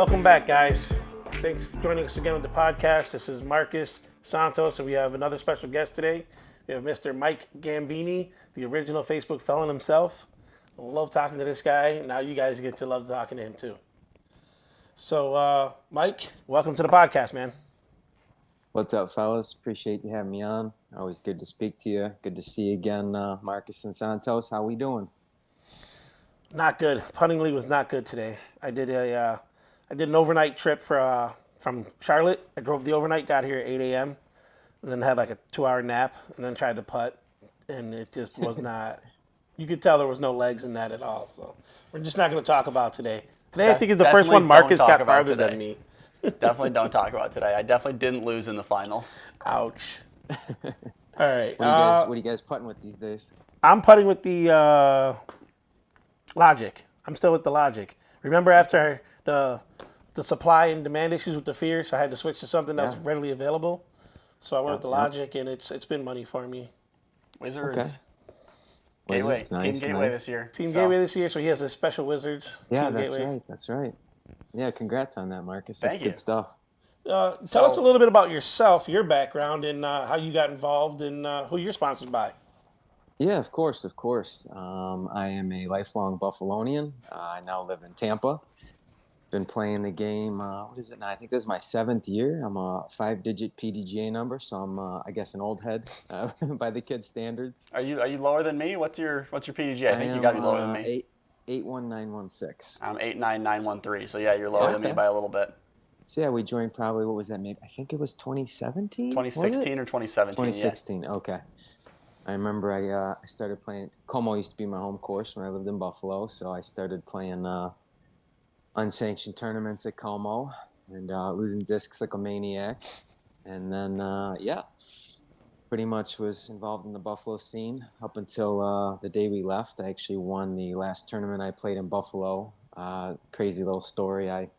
Welcome back, guys. Thanks for joining us again on the podcast. This is Marcus Santos, and we have another special guest today. We have Mr. Mike Gambini, the original Facebook felon himself. I love talking to this guy. Now you guys get to love talking to him too. So, Mike, welcome to the podcast, man. What's up, fellas? Appreciate you having me on. Always good to speak to you. Good to see you again, Marcus and Santos. How we doing? Not good. Punting league was not good today. I did an overnight trip from Charlotte. I drove the overnight, got here at 8 a.m., and then had like a 2-hour nap, and then tried to putt, and it just was not. You could tell there was no legs in that at all. So we're just not going to talk about today. Today, I think is the first one Marcus got farther than me. Definitely don't talk about today. I definitely didn't lose in the finals. Ouch. All right. What are you guys putting with these days? I'm putting with the Logic. I'm still with the Logic. Remember after the supply and demand issues with the Fierce, I had to switch to something that was readily available. So I went with the Logic, and it's been money for me. Wizards. Okay. Gateway. Wizards, Team nice, Gateway nice. this year. Gateway this year, so he has a special Wizards. Yeah, Team that's Gateway. right. That's right. Yeah, congrats on that, Marcus. That's Thank you. good stuff. Tell us a little bit about yourself, your background, and how you got involved, and who you're sponsored by. Yeah, of course. I am a lifelong Buffalonian. I now live in Tampa. Been playing the game, what is it now? I think this is my 7th year. I'm a 5-digit PDGA number, so I'm, I guess, an old head by the kids' standards. Are you lower than me? What's your PDG? I think you got to be lower than me. 81916. I'm 89913. So yeah, you're lower than me by a little bit. So yeah, we joined probably, what was that? Maybe I think it was 2017. 2016 or 2017. 2016. Yeah. Okay. I remember I started playing. Como used to be my home course when I lived in Buffalo, so I started playing unsanctioned tournaments at Como and losing discs like a maniac. And then pretty much was involved in the Buffalo scene up until the day we left. I actually won the last tournament I played in Buffalo. Crazy little story. I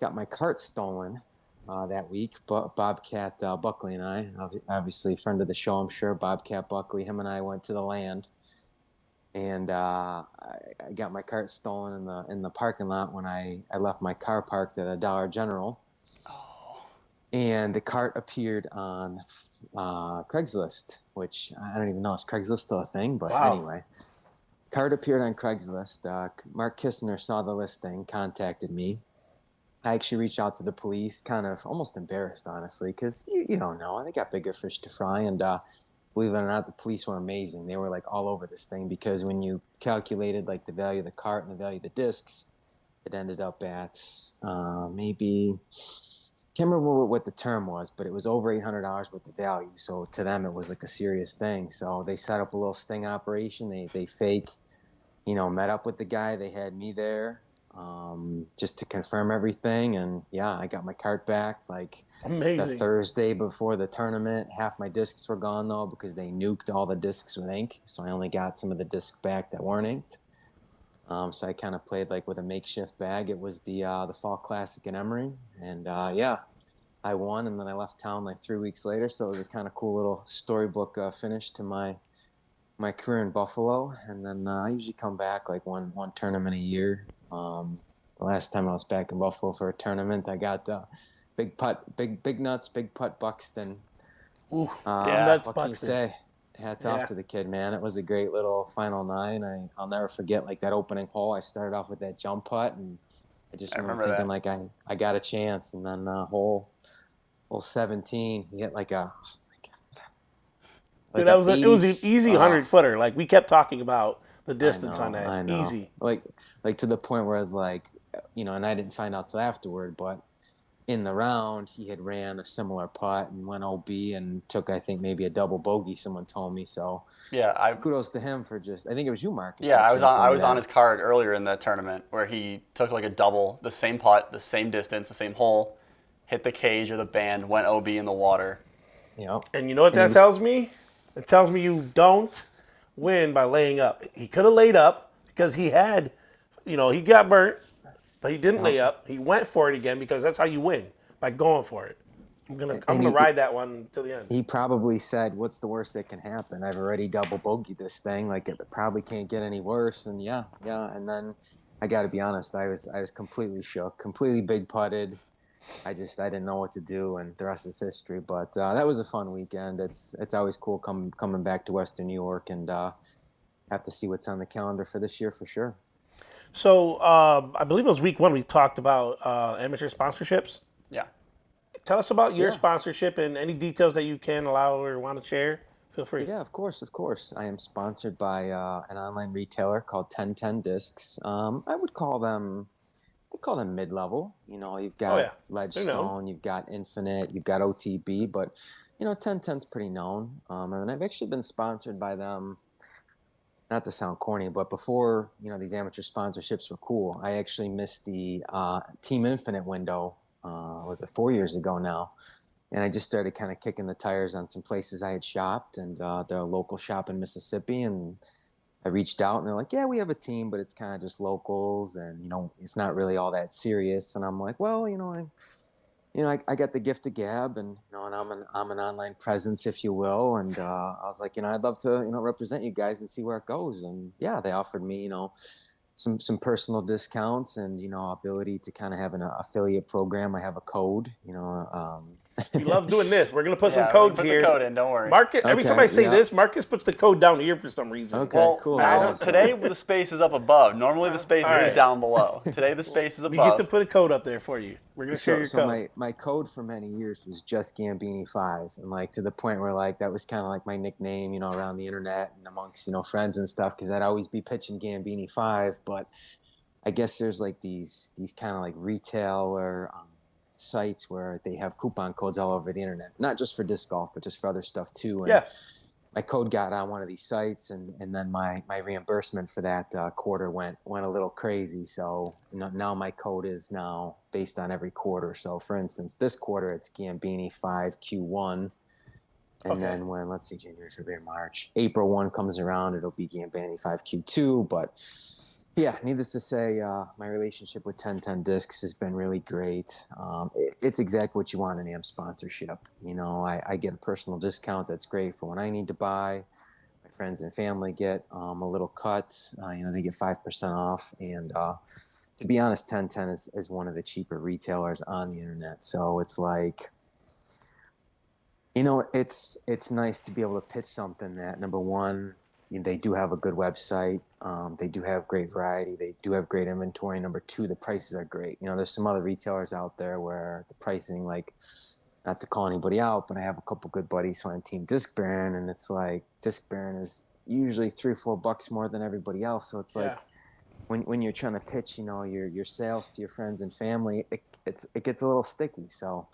got my cart stolen that week, but Bobcat Buckley and I, obviously friend of the show, I'm sure, Bobcat Buckley, him and I went to the land, and I got my cart stolen in the parking lot when I left my car parked at a Dollar General. Oh. And the cart appeared on Craigslist, which I don't even know, is Craigslist still a thing? But anyway, cart appeared on Craigslist. Mark Kistner saw the listing, contacted me. I actually reached out to the police, kind of almost embarrassed, honestly, because you don't know. They got bigger fish to fry. And believe it or not, the police were amazing. They were like all over this thing because when you calculated like the value of the cart and the value of the discs, it ended up at maybe, can't remember what the term was, but it was over $800 worth of value. So to them, it was like a serious thing. So they set up a little sting operation. They fake, met up with the guy. They had me there. Just to confirm everything, and I got my cart back like Amazing. The Thursday before the tournament. Half my discs were gone though because they nuked all the discs with ink, so I only got some of the discs back that weren't inked. So I kind of played like with a makeshift bag. It was the Fall Classic in Emory, and I won, and then I left town like 3 weeks later. So it was a kind of cool little storybook finish to my career in Buffalo. And then I usually come back like one tournament a year. The last time I was back in Buffalo for a tournament, I got big nuts, big putt Buxton. Ooh, that's what Buxton. Can you say? Hats off to the kid, man. It was a great little final 9. I'll never forget like that opening hole. I started off with that jump putt, and I just remember thinking like I got a chance. And then hole 17, he hit like a. Dude, it was an easy 100-footer. Like we kept talking about the distance on that. I know. Easy. Like to the point where I was like, and I didn't find out till afterward, but in the round he had ran a similar putt and went OB and took, I think, maybe a double bogey, someone told me. So kudos to him for I think it was you, Marcus. Yeah, I was on his card earlier in the tournament where he took like a double, the same putt, the same distance, the same hole, hit the cage or the band, went OB in the water. Yep. And you know what that tells me? It tells me you don't win by laying up. He could have laid up because he had, he got burnt, but he didn't lay up. He went for it again because that's how you win, by going for it. I'm gonna ride that one till the end. He probably said, "What's the worst that can happen? I've already double bogeyed this thing. Like it probably can't get any worse." And and then I got to be honest. I was completely shook, completely big putted. I didn't know what to do, and the rest is history. But that was a fun weekend. It's always cool coming back to Western New York and have to see what's on the calendar for this year for sure. So I believe it was week one we talked about amateur sponsorships. Yeah. Tell us about your Yeah. sponsorship and any details that you can allow or want to share. Feel free. Yeah, of course, of course. I am sponsored by an online retailer called 1010 Discs. I'd call them mid-level. You know, you've Oh got yeah, they're known. Ledgestone, you've got Infinite, you've got OTB, but 1010's pretty known. And I've actually been sponsored by them. Not to sound corny, but before these amateur sponsorships were cool, I actually missed the Team Infinite window. Was it 4 years ago now? And I just started kind of kicking the tires on some places I had shopped, and the local shop in Mississippi, and I reached out, and they're like, "Yeah, we have a team, but it's kind of just locals, and it's not really all that serious." And I'm like, "Well, I got the gift of gab, and I'm an online presence, if you will." And I was like, I'd love to represent you guys and see where it goes. And yeah, they offered me some personal discounts and ability to kind of have an affiliate program. I have a code. We love doing this. We're gonna put some Yeah, we codes put here. the code in. Don't worry. Marcus, every time I Okay, say yeah. this, Marcus puts the code down here for some reason. Okay. Well, cool. now Yeah, so- today the space is up above. Normally the space All is right. down below. Today the space is We get above. to put a code up there for you. We're gonna share your So code. my code for many years was just Gambini 5, and like to the point where like that was kind of like my nickname, around the internet and amongst friends and stuff, because I'd always be pitching Gambini 5. But I guess there's like these kind of like retailer sites where they have coupon codes all over the internet, not just for disc golf, but just for other stuff too. And Yeah. my code got on one of these sites, and then my reimbursement for that quarter went a little crazy. So now my code is now based on every quarter. So for instance, this quarter it's Gambini 5 Q1. And Okay. then when, let's see, January, February, March, April 1 comes around, it'll be Gambini 5 Q2. But yeah, needless to say, my relationship with 1010 Discs has been really great. It's exactly what you want in AM sponsorship. I get a personal discount that's great for when I need to buy. My friends and family get a little cut. They get 5% off. And to be honest, 1010 is one of the cheaper retailers on the internet. So it's like, it's nice to be able to pitch something that, number one, they do have a good website. They do have great variety. They do have great inventory. Number two, the prices are great. There's some other retailers out there where the pricing, like, not to call anybody out, but I have a couple good buddies who are on Team Disc Baron, and it's like Disc Baron is usually $3 or $4 more than everybody else. So it's like when you're trying to pitch, your sales to your friends and family, it gets a little sticky. So.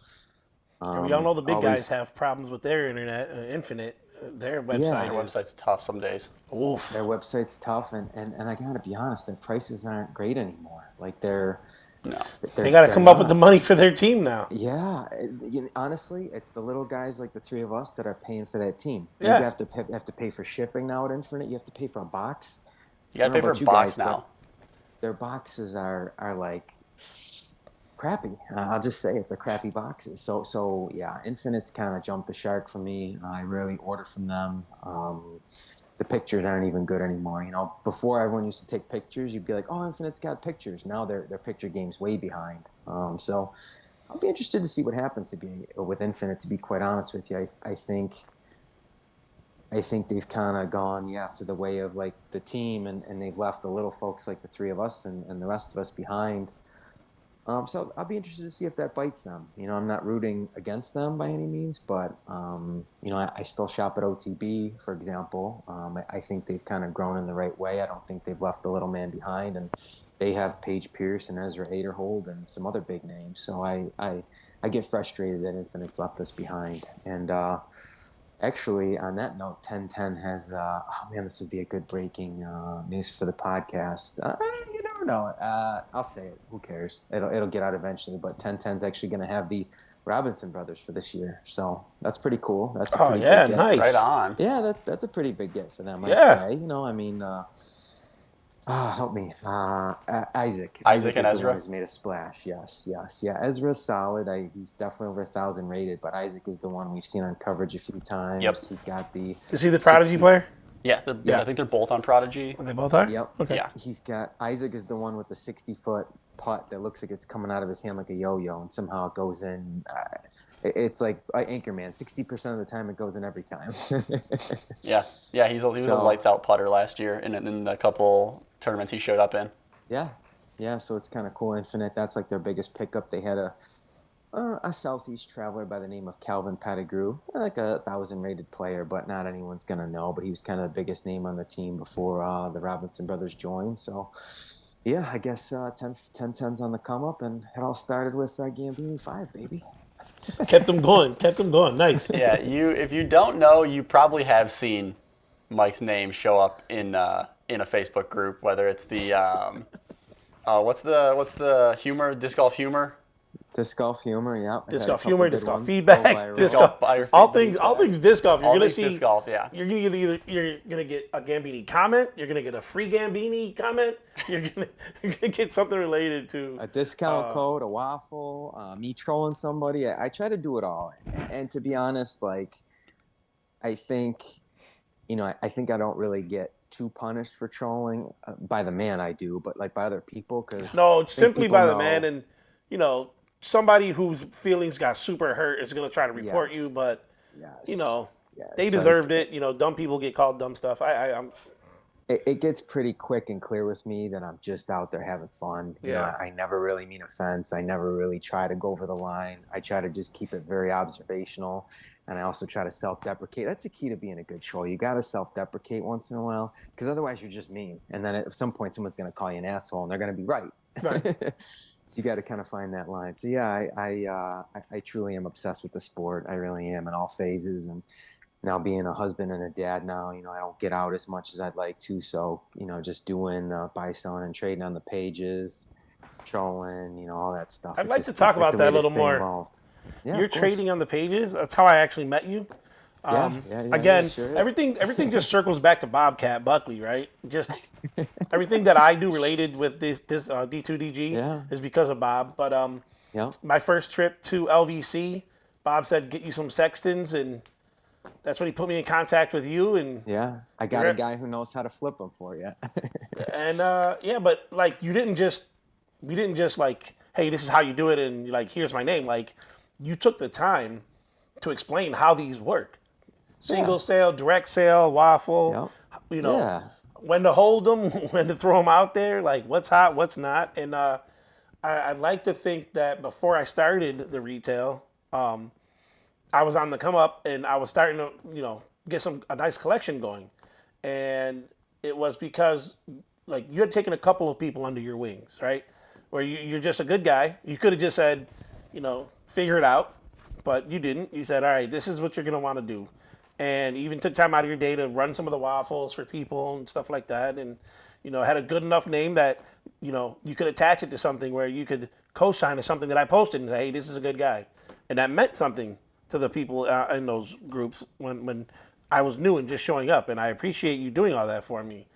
And we all know the big always, guys have problems with their internet, Infinite. Their website Yeah. Their is website's tough some days. oof. their website's tough, and I gotta be honest, their prices aren't great anymore. Like No. They got to they're come up with not. the money for their team now. Yeah, honestly, it's the little guys like the three of us that are paying for that team. Yeah. You have to pay for shipping now at Infinite. You have to pay for a box. You gotta I pay don't know for a about you box guys, but now. their boxes are like crappy. I'll just say it. They're crappy boxes. So yeah, Infinite's kind of jumped the shark for me. I rarely order from them. The pictures aren't even good anymore. Before everyone used to take pictures, you'd be like, "Oh, Infinite's got pictures." Now their picture game's way behind. So I'll be interested to see what happens with Infinite. To be quite honest with you, I think they've kind of gone to the way of like the team, and they've left the little folks like the three of us and the rest of us behind. So I'll be interested to see if that bites them. I'm not rooting against them by any means, but I still shop at OTB, for example. I think they've kind of grown in the right way. I don't think they've left the little man behind, and they have Paige Pierce and Ezra Aderhold and some other big names. So I get frustrated that Infinite's left us behind. And actually, on that note, 1010 has, this would be a good breaking news for the podcast. You never know. I'll say it. Who cares? It'll get out eventually. But 1010's actually going to have the Robinson brothers for this year. So that's pretty cool. That's a pretty big get. Nice. Right on. Yeah, that's a pretty big get for them, I'd Yeah. say. Help me. Isaac. Isaac and is the Ezra? one who's made a splash. Yes. Yeah, Ezra's solid. He's definitely over 1,000 rated, but Isaac is the one we've seen on coverage a few times. Yep. He's got the... Is he the prodigy 60 player? Yes, Yeah. I think they're both on Prodigy. They both are? Yep. Okay. Yeah. He's got Isaac is the one with the 60-foot putt that looks like it's coming out of his hand like a yo-yo, and somehow it goes in. It's like Anchorman. 60% of the time, it goes in every time. Yeah. He was a lights out putter last year in a couple tournaments he showed up in. Yeah. So it's kind of cool. Infinite. That's like their biggest pickup. They had a Southeast traveler by the name of Calvin Pettigrew, like a 1,000 rated player, but not anyone's going to know. But he was kind of the biggest name on the team before the Robinson brothers joined. So, yeah, I guess 10-10's on the come up, and it all started with Gambini 5, baby. Kept them going. Nice. Yeah, if you don't know, you probably have seen Mike's name show up in a Facebook group, whether it's the what's the humor, disc golf humor. Disc golf humor, yeah. Disc golf humor, disc golf feedback, disc golf, all things disc golf. You're gonna see disc golf, yeah. You're gonna get a Gambini comment. You're gonna get a free Gambini comment. You're gonna get something related to a discount code, a waffle, me trolling somebody. I try to do it all, and to be honest, like I think I think I don't really get too punished for trolling by the man. I do, but like by other people, because no, it's simply by the man, and somebody whose feelings got super hurt is going to try to report you, but they deserved it. Dumb people get called dumb stuff. It gets pretty quick and clear with me that I'm just out there having fun. I never really mean offense. I never really try to go over the line. I try to just keep it very observational, and I also try to self-deprecate. That's the key to being a good troll. You got to self-deprecate once in a while, because otherwise you're just mean. And then at some point someone's going to call you an asshole, and they're going to be right. So you got to kind of find that line. So yeah, I truly am obsessed with the sport. I really am in all phases. And now being a husband and a dad now, I don't get out as much as I'd like to. So, just doing buy, selling, and trading on the pages, trolling, all that stuff. I'd like to talk about that a little more. Involved. Yeah, you're trading on the pages. That's how I actually met you. Again, sure everything just circles back to Bobcat Buckley, right? Just everything that I do related with this D2DG is because of Bob. But my first trip to LVC, Bob said, get you some sextants, and that's when he put me in contact with you. And I got a guy who knows how to flip them for you. And but like we didn't just like, hey, this is how you do it, and like here's my name. Like you took the time to explain how these work. Single sale, direct sale, waffle, when to hold them, when to throw them out there, like what's hot, what's not. And I'd like to think that before I started the retail, I was on the come up and I was starting to, get a nice collection going. And it was because like you had taken a couple of people under your wings, right? Where you're just a good guy. You could have just said, figure it out, but you didn't. You said, all right, this is what you're going to want to do. And even took time out of your day to run some of the waffles for people and stuff like that. And, had a good enough name that, you could attach it to something where you could co-sign to something that I posted and say, hey, this is a good guy. And that meant something to the people in those groups when I was new and just showing up. And I appreciate you doing all that for me.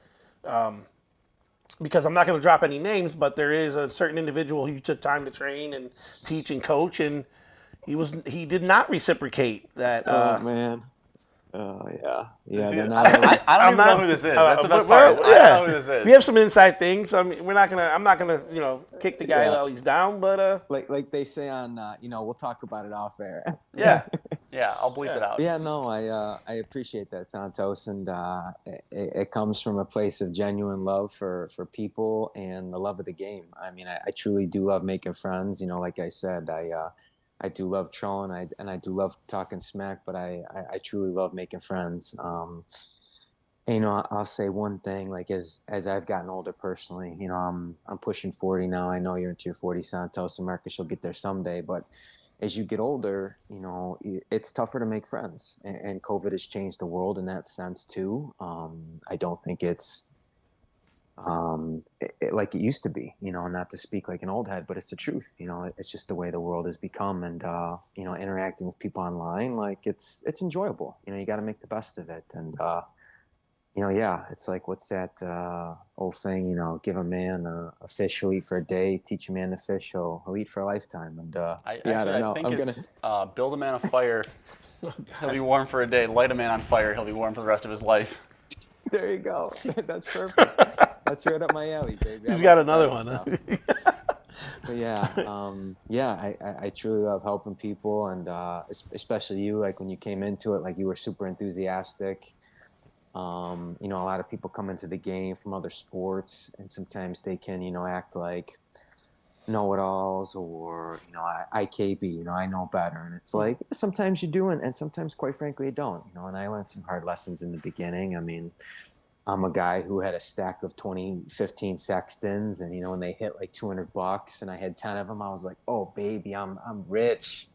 Because I'm not going to drop any names, but there is a certain individual who you took time to train and teach and coach. And he did not reciprocate that. Oh, man. Oh, yeah. I don't even know who this is. That's the best part. I don't know who this is. We have some inside things. I mean, I'm not gonna, kick the guy while he's down, but like they say on, we'll talk about it off air. Yeah. Yeah, I'll bleep it out. Yeah, no, I appreciate that, Santos, and it comes from a place of genuine love for people and the love of the game. I mean, I truly do love making friends. Like I said, I do love trolling, and I do love talking smack, but I truly love making friends. And, I'll say one thing, like as I've gotten older personally, I'm pushing 40 now. I know you're into your 40s, Santos, and Marcus, you'll get there someday. But as you get older, it's tougher to make friends, and COVID has changed the world in that sense too. I don't think it's like it used to be, not to speak like an old head, but it's the truth. It's just the way the world has become, and interacting with people online, like it's enjoyable. You got to make the best of it, and it's like, what's that old thing? Give a man a fish, he'll eat for a day. Teach a man to fish, he'll eat for a lifetime. And I think build a man a fire, he'll be warm for a day. Light a man on fire, he'll be warm for the rest of his life. There you go. That's perfect. That's right up my alley, baby. I He's like got the another better one. Huh? stuff. But yeah, I truly love helping people, and especially you. Like when you came into it, like you were super enthusiastic. A lot of people come into the game from other sports, and sometimes they can, act like know-it-alls, or I KB, I know better, and it's like sometimes you do, and sometimes, quite frankly, you don't. And I learned some hard lessons in the beginning. I mean, I'm a guy who had a stack of 2015 Sextons, and when they hit like $200 and I had 10 of them, I was like, oh baby, I'm rich.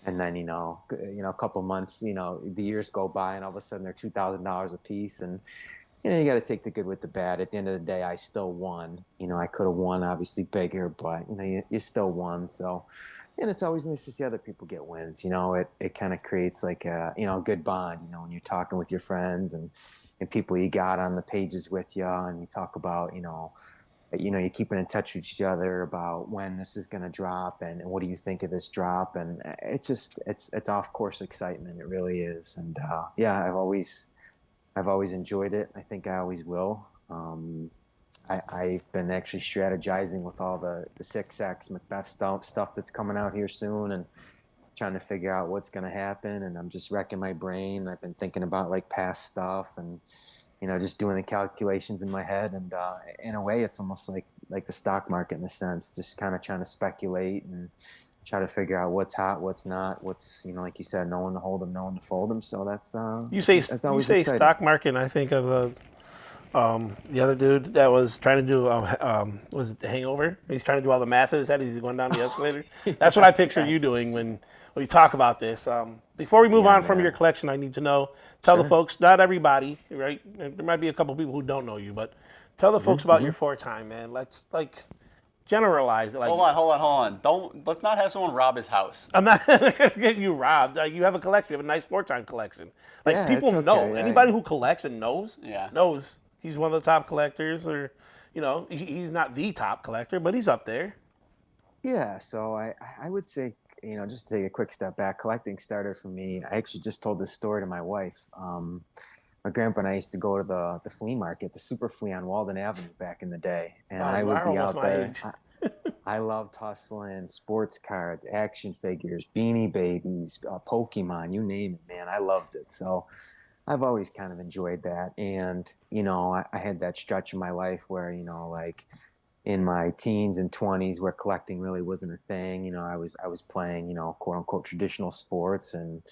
And then a couple months, the years go by, and all of a sudden they're $2,000 a piece, and you got to take the good with the bad. At the end of the day, I still won. I could have won obviously bigger, but you still won. So, and it's always nice to see other people get wins. It kind of creates like a good bond. When you're talking with your friends and people you got on the pages with you, and you talk about you're keeping in touch with each other about when this is going to drop, and what do you think of this drop, and it's off course excitement. It really is. And yeah, I've always enjoyed it. I think I always will. I've been actually strategizing with all the 6X Macbeth stuff that's coming out here soon, and trying to figure out what's going to happen. And I'm just wrecking my brain. I've been thinking about like past stuff, and just doing the calculations in my head. And in a way, it's almost like the stock market in a sense, just kind of trying to speculate and try to figure out what's hot, what's not, what's like you said, no one to hold them, no one to fold them. So that's that's You always say exciting. stock market, and I think of the other dude that was trying to do was it The Hangover? He's trying to do all the math in his head as he's going down the escalator. That's what I Yes, picture you doing when we talk about this. Before we move yeah, on from your man. collection, I need to tell the Sure. folks, not everybody, right? There might be a couple people who don't know you, but tell the folks about your four-time, man. Let's generalize it. Like, Hold on. Let's not have someone rob his house. I'm not going to get you robbed. Like, you have a collection. You have a nice four-time collection. Like, Yeah, people it's know. okay. Anybody who collects and knows Yeah. knows he's one of the top collectors, or he's not the top collector, but he's up there. Yeah, so I would say, just to take a quick step back, collecting started for me. I actually just told this story to my wife. My grandpa and I used to go to the flea market, the Super Flea on Walden Avenue back in the day, and Wow, I you would are be almost out my there. age. I loved hustling sports cards, action figures, Beanie Babies, Pokemon, you name it, man. I loved it. So I've always kind of enjoyed that. And, I had that stretch in my life where, like in my teens and 20s where collecting really wasn't a thing. I was playing, quote unquote traditional sports, and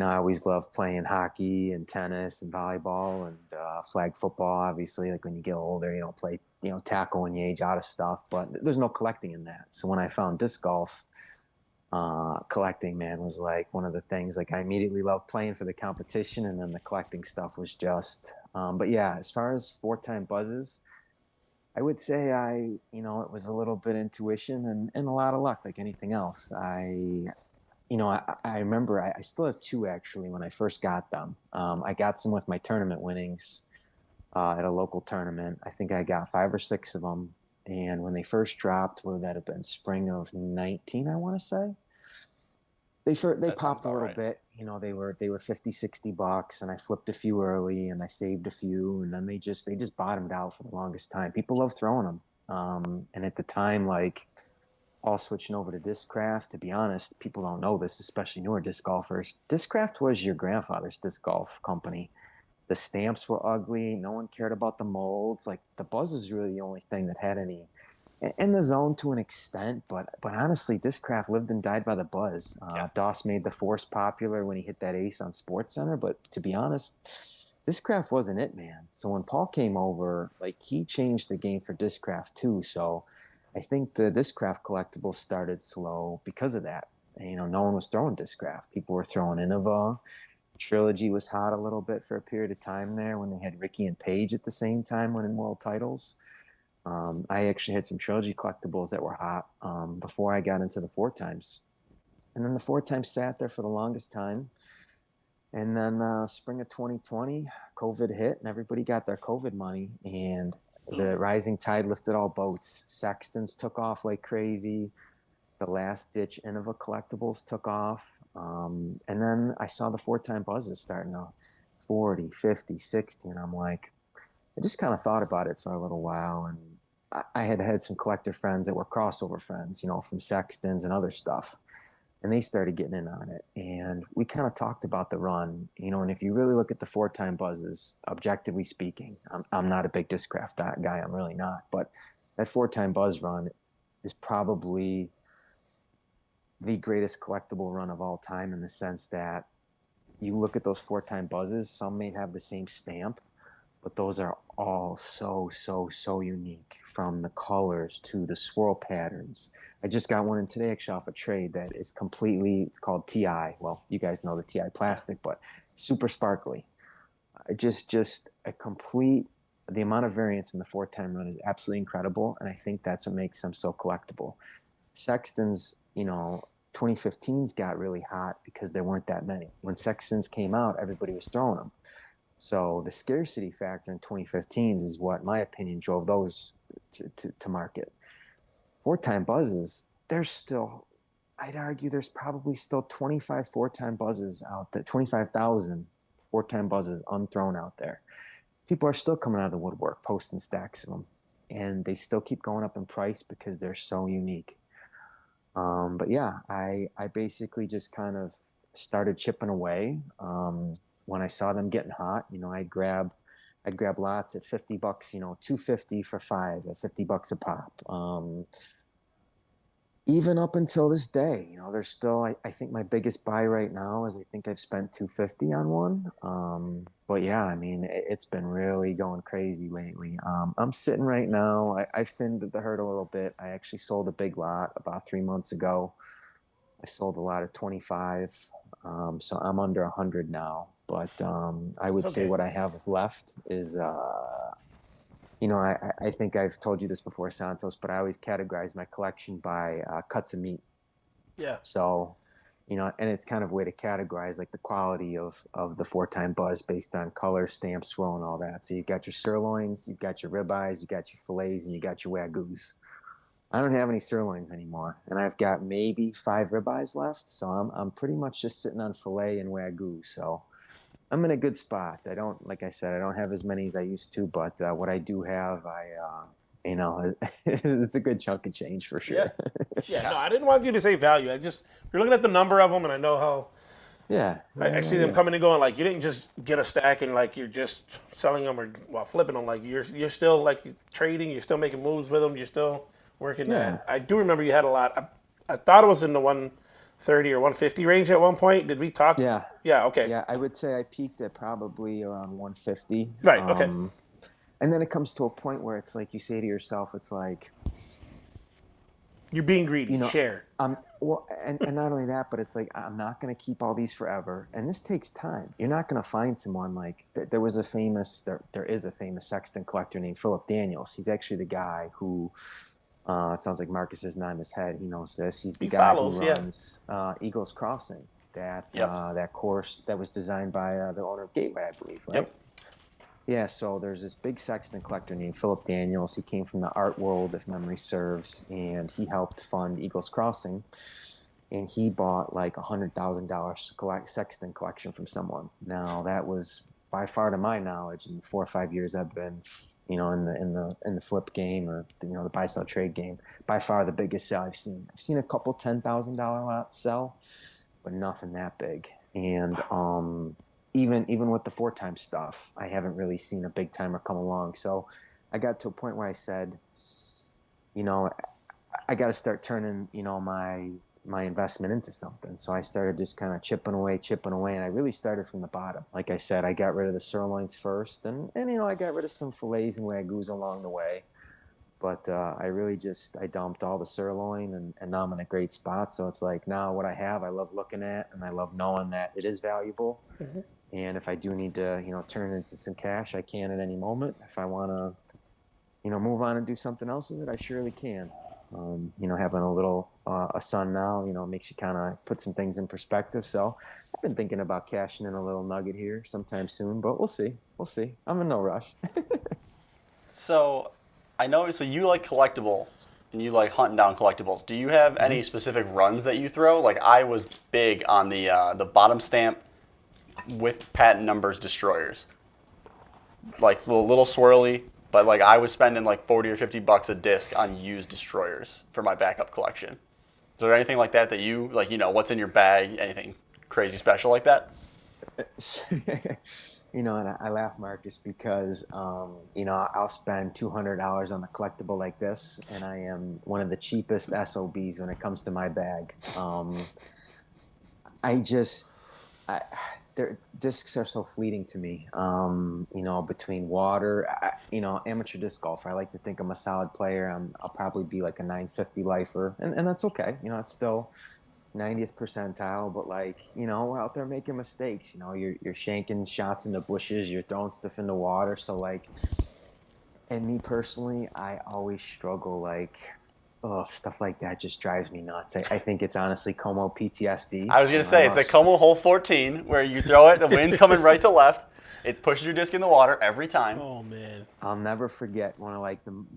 I always loved playing hockey and tennis and volleyball and flag football. Obviously, like when you get older, you don't play, tackle when you age out of stuff, but there's no collecting in that. So when I found disc golf, collecting, man, was like one of the things. Like I immediately loved playing for the competition, and then the collecting stuff was just. But yeah, as far as four-time buzzes, I would say it was a little bit intuition and a lot of luck, like anything else. I remember I still have two actually when I first got them. I got some with my tournament winnings at a local tournament. I think I got 5 or 6 of them. And when they first dropped, would that have been spring of 19, I want to say? They That sounds popped a about little right. bit. They were 50, $60, and I flipped a few early, and I saved a few, and then they just bottomed out for the longest time. People love throwing them. And at the time, like all switching over to Discraft, to be honest, people don't know this, especially newer disc golfers. Discraft was your grandfather's disc golf company. The stamps were ugly. No one cared about the molds. Like the buzz is really the only thing that had any in the zone to an extent, but honestly, Discraft lived and died by the buzz. Yeah. Doss made the Force popular when he hit that ace on Sports Center, but to be honest, Discraft wasn't it, man. So when Paul came over, like he changed the game for Discraft too. So I think the Discraft collectibles started slow because of that. And, no one was throwing Discraft. People were throwing Innova. Trilogy was hot a little bit for a period of time there when they had Ricky and Paige at the same time winning world titles. I actually had some trilogy collectibles that were hot before I got into the four times. And then the four times sat there for the longest time. And then spring of 2020, COVID hit and everybody got their COVID money. And the rising tide lifted all boats. Sextons took off like crazy. The last ditch Innova collectibles took off. And then I saw the four-time buzzes starting to 40, 50, 60. And I'm like, I just kind of thought about it for a little while. And I had some collector friends that were crossover friends, from Sextons and other stuff. And they started getting in on it. And we kind of talked about the run, and if you really look at the 4-time buzzes, objectively speaking, I'm not a big Discraft guy. I'm really not. But that 4-time buzz run is probably the greatest collectible run of all time, in the sense that you look at those 4-time buzzes, some may have the same stamp, but those are all so unique, from the colors to the swirl patterns. I just got one in today, actually, off a trade that is it's called TI. Well, you guys know the TI plastic, but super sparkly. Just a complete, the amount of variance in the 4-time run is absolutely incredible, and I think that's what makes them so collectible. Sextons, 2015's got really hot because there weren't that many. When Sextons came out, everybody was throwing them. So the scarcity factor in 2015s is what, in my opinion, drove those to market. 4-time buzzes, there's still, I'd argue there's probably still 25 4-time buzzes out there, 25,000 4-time buzzes unthrown out there. People are still coming out of the woodwork, posting stacks of them, and they still keep going up in price because they're so unique. But yeah, I basically just kind of started chipping away. When I saw them getting hot, I'd grab lots at $50, $250 for 5 at $50 a pop. Even up until this day, there's still, I think my biggest buy right now is, I think I've spent $250 on one. But yeah, I mean, it's been really going crazy lately. I'm sitting right now. I thinned the herd a little bit. I actually sold a big lot about 3 months ago. I sold a lot of 25. So I'm under 100 now. But I would say what I have left is, I think I've told you this before, Santos, but I always categorize my collection by cuts of meat. Yeah. So, and it's kind of a way to categorize like the quality of the 4-time buzz based on color, stamp, swirl, and all that. So you've got your sirloins, you've got your ribeyes, you've got your fillets, and you got your wagyus. I don't have any sirloins anymore, and I've got maybe 5 ribeyes left. So I'm pretty much just sitting on fillet and wagyu. So I'm in a good spot. I don't, like I said, I don't have as many as I used to, but what I do have, it's a good chunk of change for sure. Yeah. No, I didn't want you to say value. You're looking at the number of them, and I know how. Yeah. I see them coming and going. Like, you didn't just get a stack and like you're just selling them or flipping them. Like you're still like trading. You're still making moves with them. You're still working. Yeah. I do remember you had a lot. I thought it was in the 130 or 150 range at one point. Did we talk? Yeah. Yeah. Okay. Yeah, I would say I peaked at probably around 150. Right. Okay. And then it comes to a point where it's like you say to yourself, it's like, You're being greedy. Share. well, and not only that, but it's like, I'm not going to keep all these forever. And this takes time. You're not going to find someone like, there is a famous sexton collector named Philip Daniels. He's actually the guy who, it sounds like Marcus is not in his head. He knows this. He's the guy who runs Eagles Crossing, that course that was designed by the owner of Gateway, I believe, right? Yep. Yeah, so there's this big sexton collector named Philip Daniels. He came from the art world, if memory serves, and he helped fund Eagles Crossing. And he bought like $100,000 sexton collection from someone. Now, that was by far, to my knowledge, in the 4 or 5 years I've been, in the flip game, or the buy sell trade game, by far the biggest sell I've seen. I've seen a couple $10,000 lots sell, but nothing that big. And even with the 4-time stuff, I haven't really seen a big timer come along. So I got to a point where I said, I got to start turning, my investment into something. So I started just kind of chipping away, and I really started from the bottom. Like I said, I got rid of the sirloins first, and I got rid of some fillets and wagyus along the way. But I dumped all the sirloin, and now I'm in a great spot. So it's like, now what I have, I love looking at, and I love knowing that it is valuable. Mm-hmm. And if I do need to, turn it into some cash, I can at any moment. If I want to, move on and do something else with it, I surely can. Having a little a son now, makes you kind of put some things in perspective. So I've been thinking about cashing in a little nugget here sometime soon, but we'll see. I'm in no rush. So I know, so you like collectible and you like hunting down collectibles. Do you have any specific runs that you throw? Like, I was big on the bottom stamp with patent numbers destroyers. Like a little swirly, but like I was spending like 40 or $50 a disc on used destroyers for my backup collection. Is there anything like that you like? What's in your bag? Anything crazy special like that? And I laugh, Marcus, because I'll spend $200 on a collectible like this, and I am one of the cheapest SOBs when it comes to my bag. I just, their discs are so fleeting to me. Between water, amateur disc golfer. I like to think I'm a solid player. I'll probably be like a 950 lifer, and that's okay. It's still 90th percentile, but we're out there making mistakes. You're shanking shots in the bushes, you're throwing stuff in the water. So and me personally, I always struggle. Stuff like that just drives me nuts. I think it's honestly Como PTSD. I was gonna say it's like Como hole 14 where you throw it, the wind's coming right to left. It pushes your disc in the water every time. Oh man! I'll never forget when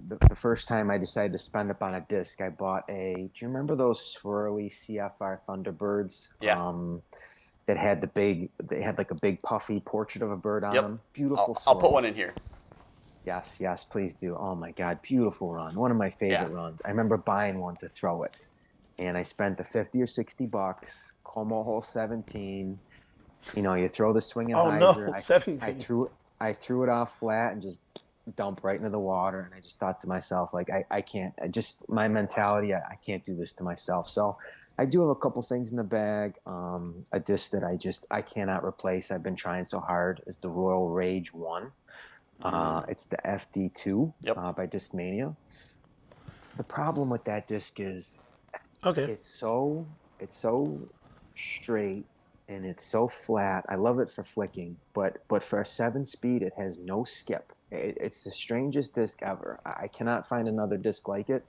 the first time I decided to spend up on a disc. I bought do you remember those swirly CFR Thunderbirds? Yeah. They had like a big puffy portrait of a bird on them. Beautiful. I'll put one in here. Yes, please do. Oh my God, beautiful run. One of my favorite runs. I remember buying one to throw it, and I spent the $50 or $60. Como hole 17. You throw the swinging hyzer. No, 17. I threw it off flat and just dump right into the water. And I just thought to myself, I can't. My mentality, I can't do this to myself. So I do have a couple things in the bag. A disc that I cannot replace. I've been trying so hard is the Royal Rage 1. It's the FD2 by Discmania. The problem with that disc is it's so straight and it's so flat. I love it for flicking, but for a 7-speed, it has no skip. It's the strangest disc ever. I cannot find another disc like it,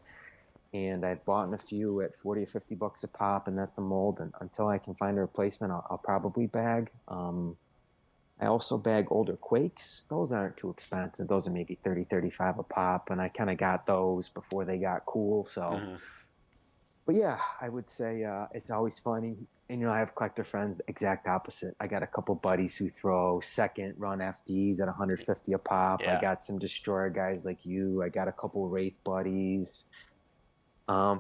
and I've bought a few at 40 or $50 a pop, and that's a mold. And until I can find a replacement, I'll probably bag. I also bag older Quakes. Those aren't too expensive. Those are maybe 30, 35 a pop, and I kind of got those before they got cool. So, But yeah, I would say it's always funny. And, I have collector friends, exact opposite. I got a couple buddies who throw second run FDs at 150 a pop. Yeah. I got some destroyer guys like you. I got a couple Wraith buddies. I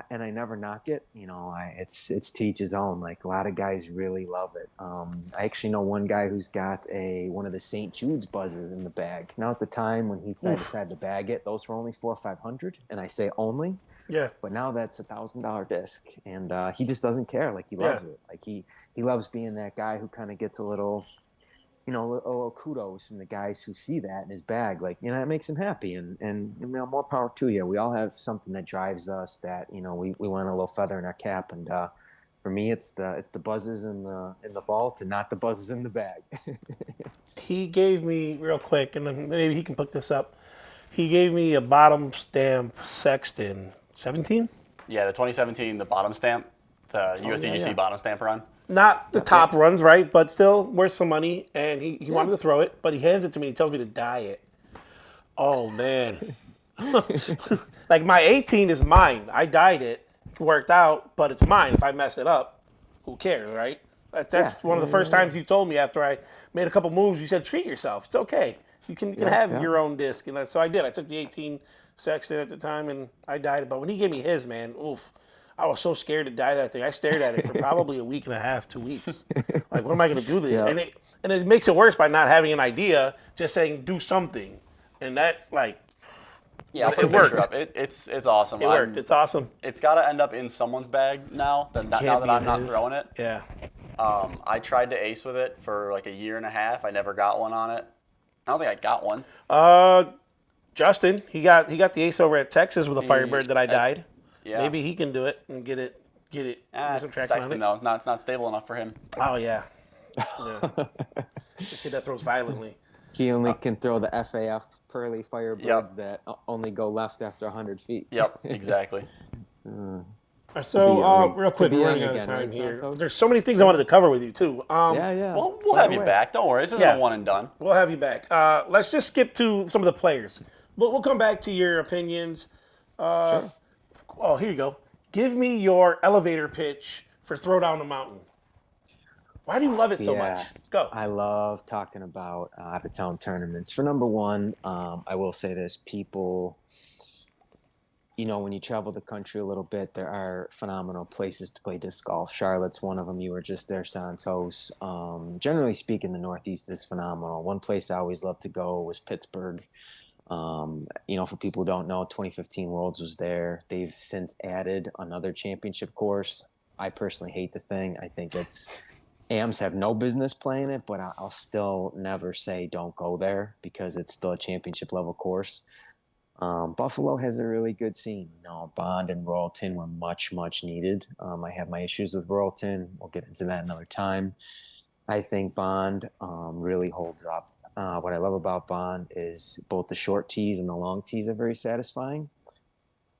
never knock it. It's to each his own. Like a lot of guys really love it. I actually know one guy who's got one of the St. Jude's buzzes in the bag. Now at the time when he decided to bag it, those were only $400 or $500, and I say only. Yeah. But now that's $1,000 disc, and he just doesn't care. Like he loves it. Like he loves being that guy who kind of gets a little kudos from the guys who see that in his bag. It makes him happy, and more power to you. We all have something that drives us that, we want a little feather in our cap. And for me, it's the buzzes in the vault and not the buzzes in the bag. He gave me, real quick, and then maybe he can pick this up. He gave me a bottom stamp Sexton 17. Yeah, the 2017, the bottom stamp, the USDGC bottom stamp run. Not the top runs, right? But still worth some money. And he wanted to throw it, but he hands it to me. He tells me to dye it. Oh, man. Like my 18 is mine. I dyed it. It worked out, but it's mine. If I mess it up, who cares, right? That's one of the first times you told me after I made a couple moves. You said, treat yourself. It's okay. You can have your own disc. And so I did. I took the 18 Sexton at the time, and I dyed it. But when he gave me his, man, oof. I was so scared to dye that thing. I stared at it for probably a week and a half, 2 weeks. Like, what am I going to do to it? And it makes it worse by not having an idea, just saying do something. And that, I'll put a picture up. It's awesome. It worked. It's awesome. It's got to end up in someone's bag now that I'm not throwing it. Yeah. I tried to ace with it for like a year and a half. I never got one on it. I don't think I got one. Justin, he got the ace over at Texas with a Firebird that I dyed. Yeah. Maybe he can do it and get some traction on it. No, it's not stable enough for him. Oh, yeah. The kid that throws violently. He only can throw the FAF Pearly Firebirds that only go left after 100 feet. Yep, exactly. So, real quick, we're running out of time here. There's so many things I wanted to cover with you, too. Well, we'll have you back. Don't worry. This isn't a one and done. We'll have you back. Let's just skip to some of the players. We'll come back to your opinions. Sure. Oh, here you go. Give me your elevator pitch for Throw Down the Mountain. Why do you love it so Yeah, much? Go. I love talking about out of town tournaments. For number one, I will say this: people, when you travel the country a little bit, there are phenomenal places to play disc golf. Charlotte's one of them. You were just there, Santos. Generally speaking, the Northeast is phenomenal. One place I always loved to go was Pittsburgh. For people who don't know, 2015 Worlds was there. They've since added another championship course. I personally hate the thing. I think AMs have no business playing it, but I'll still never say don't go there because it's still a championship level course. Buffalo has a really good scene. Bond and Royalton were much, much needed. I have my issues with Royalton. We'll get into that another time. I think Bond really holds up. What I love about Bond is both the short tees and the long tees are very satisfying.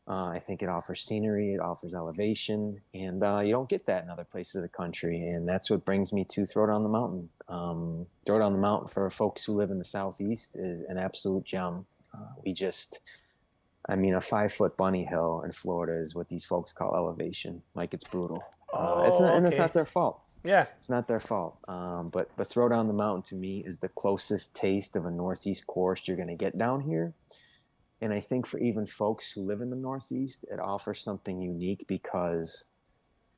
I think it offers scenery, it offers elevation, and you don't get that in other places of the country. And that's what brings me to Throwdown the Mountain. Throwdown the Mountain for folks who live in the Southeast is an absolute gem. A 5-foot bunny hill in Florida is what these folks call elevation. Like, it's brutal. It's not, and it's not their fault. Yeah. It's not their fault. But Throwdown the Mountain to me is the closest taste of a Northeast course you're going to get down here. And I think for even folks who live in the Northeast, it offers something unique because,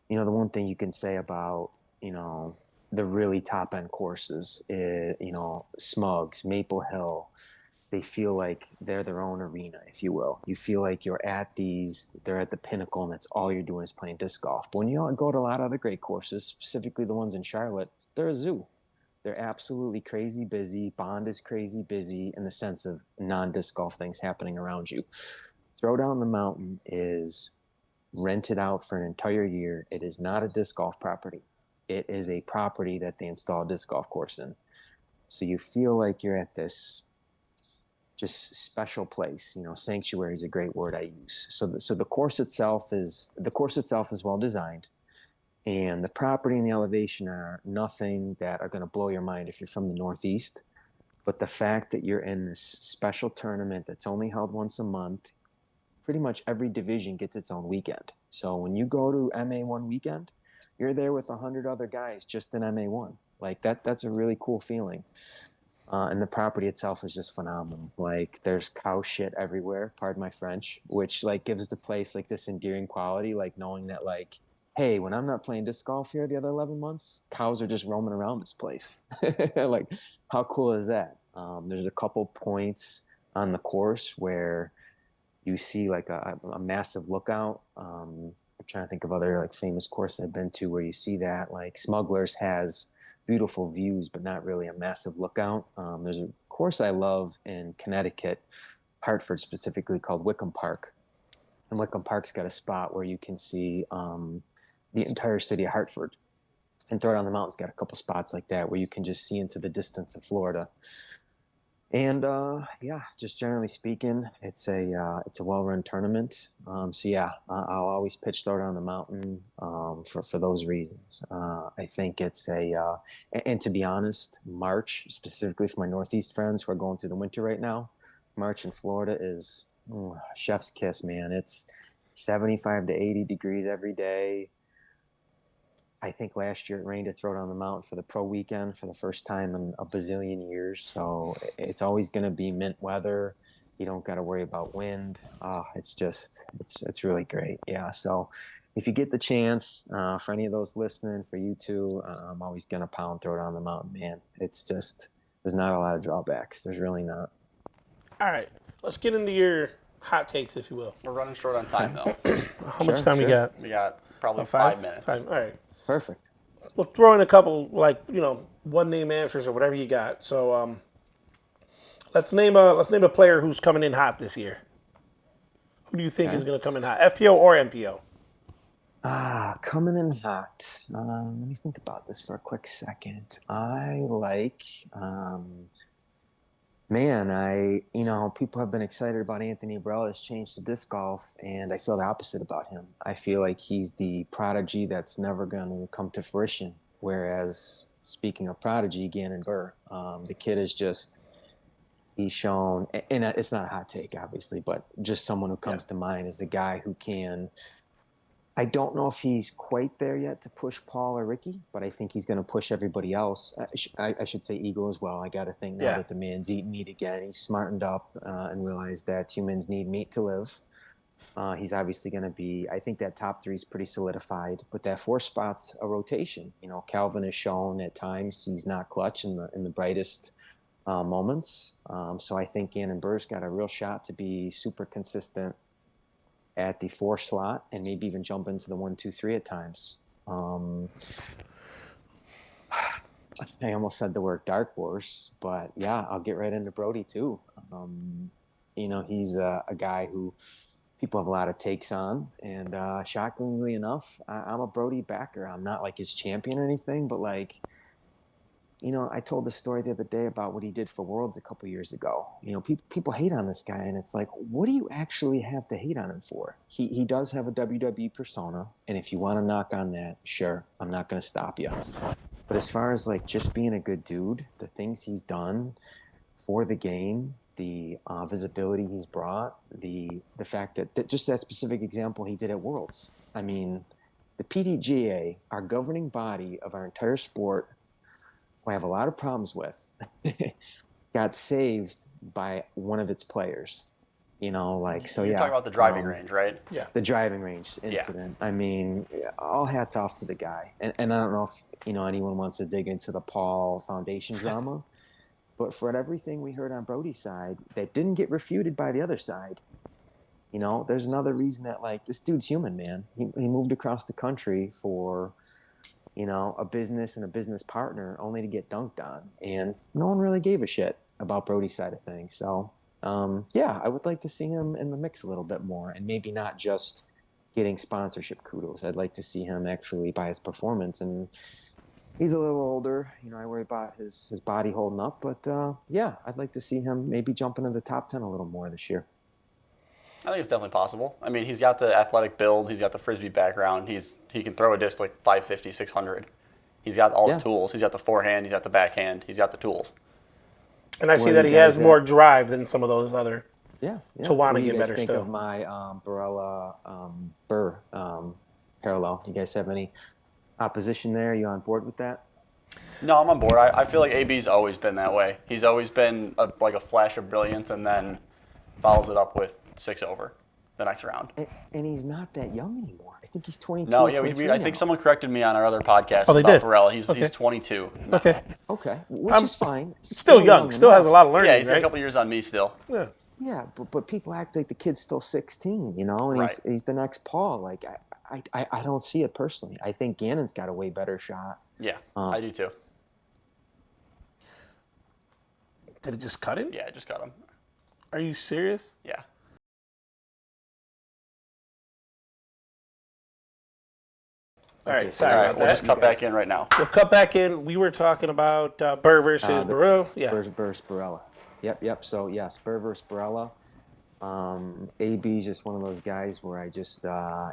the one thing you can say about, the really top end courses, Smugs, Maple Hill, they feel like they're their own arena, if you will. You feel like they're at the pinnacle and that's all you're doing is playing disc golf. But when you go to a lot of other great courses, specifically the ones in Charlotte, they're a zoo. They're absolutely crazy busy. Bond is crazy busy in the sense of non-disc golf things happening around you. Throwdown the Mountain is rented out for an entire year. It is not a disc golf property. It is a property that they install a disc golf course in. So you feel like you're at this just special place. Sanctuary is a great word I use. So the course itself is well designed. And the property and the elevation are nothing that are going to blow your mind if you're from the Northeast. But the fact that you're in this special tournament that's only held once a month, pretty much every division gets its own weekend. So when you go to MA1 weekend, you're there with 100 other guys just in MA1. Like that's a really cool feeling. And the property itself is just phenomenal. Like, there's cow shit everywhere, pardon my French, which gives the place this endearing quality, knowing that hey, when I'm not playing disc golf here the other 11 months, cows are just roaming around this place. How cool is that? There's a couple points on the course where you see a massive lookout. I'm trying to think of other famous courses I've been to where you see that. Smugglers has beautiful views, but not really a massive lookout. There's a course I love in Connecticut, Hartford specifically, called Wickham Park. And Wickham Park's got a spot where you can see the entire city of Hartford. And Throwdown the Mountain's got a couple spots like that where you can just see into the distance of Florida. And just generally speaking, it's a well-run tournament. I'll always pitch Throwdown the Mountain for those reasons. I think it's and to be honest, March, specifically for my Northeast friends who are going through the winter right now, March in Florida is chef's kiss, man. It's 75 to 80 degrees every day. I think last year it rained at Throwdown the Mountain for the pro weekend for the first time in a bazillion years. So it's always going to be mint weather. You don't got to worry about wind. It's really great. Yeah. So if you get the chance, for any of those listening, for you too, I'm always going to pound Throwdown the Mountain, man. There's not a lot of drawbacks. There's really not. All right. Let's get into your hot takes, if you will. We're running short on time, though. How much time we got? We got probably About 5 minutes. 5. All right. Perfect. We'll throw in a couple, one name answers or whatever you got. So let's name a player who's coming in hot this year. Who do you think is going to come in hot? FPO or MPO? Coming in hot. Let me think about this for a quick second. I like, people have been excited about Anthony Abrela's change to disc golf, and I feel the opposite about him. I feel like he's the prodigy that's never going to come to fruition. Whereas, speaking of prodigy, Gannon Burr, the kid is he's shown, and it's not a hot take, obviously, but just someone who comes to mind as a guy who can I don't know if he's quite there yet to push Paul or Ricky, but I think he's going to push everybody else. I should say Eagle as well. I got to think now Yeah. that the man's eating meat again. He's smartened up and realized that humans need meat to live. He's obviously going to be, I think that top three is pretty solidified, but that four spot's a rotation. You know, Calvin has shown at times he's not clutch in the brightest moments. So I think Gannon Burr's got a real shot to be super consistent at the four slot and maybe even jump into the 1, 2, 3 at times. I almost said the word dark horse, but yeah, I'll get right into Brody too. You know, he's a guy who people have a lot of takes on, and shockingly enough, I'm a Brody backer. I'm not like his champion or anything, but like, you know, I told the story the other day about what he did for Worlds a couple years ago. You know, people hate on this guy, and it's like, what do you actually have to hate on him for? He does have a WWE persona, and if you want to knock on that, sure, I'm not going to stop you. But as far as like just being a good dude, the things he's done for the game, the visibility he's brought, the fact that just that specific example he did at Worlds. I mean, the PDGA, our governing body of our entire sport, who I have a lot of problems with, got saved by one of its players. You know, like, so You're yeah. talking about the driving range, right? Yeah. The driving range incident. I mean, all hats off to the guy. And I don't know if, you know, anyone wants to dig into the Paul Foundation drama, but for everything we heard on Brody's side that didn't get refuted by the other side, you know, there's another reason that, like, this dude's human, man. He moved across the country for, you know, a business and a business partner only to get dunked on. And no one really gave a shit about Brody's side of things. So, yeah, I would like to see him in the mix a little bit more, and maybe not just getting sponsorship kudos. I'd like to see him actually by his performance. And he's a little older. You know, I worry about his body holding up. But, yeah, I'd like to see him maybe jumping into the top 10 a little more this year. I think it's definitely possible. I mean, he's got the athletic build. He's got the Frisbee background. He can throw a disc like 550, 600. He's got all the tools. He's got the forehand. He's got the backhand. He's got the tools. And I see that he has more drive than some of those other to want to get better think still. Of my Barella Burr parallel? Do you guys have any opposition there? Are you on board with that? No, I'm on board. I feel like AB's always been that way. He's always been like a flash of brilliance and then follows it up with 6 over the next round. And he's not that young anymore. I think he's 22. No, yeah, I think someone corrected me on our other podcast did? about Barella. He's 22. Okay. Okay, which is fine. Still young. Still has a lot of learning, Yeah, he's got right? a couple years on me still. Yeah. Yeah, but people act like the kid's still 16, you know, and he's the next Paul. Like, I don't see it personally. I think Gannon's got a way better shot. Yeah, I do too. Did it just cut him? Yeah, I just got him. Are you serious? Yeah. All right, sorry All right, about we'll that. just cut back in right now. We'll cut back in. We were talking about Burr versus Barreau. Yeah. Burr versus Barella. Yep. So, yes, Burr versus Barella. AB's just one of those guys where I just, I'll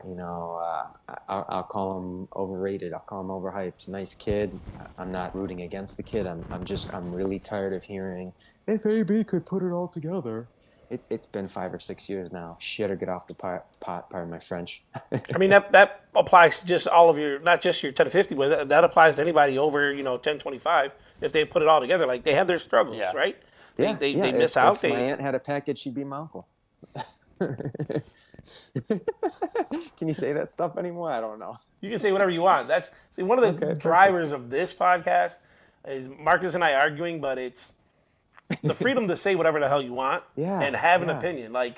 call him overrated. I'll call him overhyped. Nice kid. I'm not rooting against the kid. I'm really tired of hearing, if AB could put it all together. It's been 5 or 6 years now. Shit or get off the pot, pardon my French. I mean, that applies to just all of your, not just your 10 to 50, but that applies to anybody over, 10, 25. If they put it all together, like they have their struggles, right? They miss out. If my aunt had a package, she'd be my uncle. Can you say that stuff anymore? I don't know. You can say whatever you want. One of the drivers of this podcast is Marcus and I arguing, but it's the freedom to say whatever the hell you want and have an opinion. I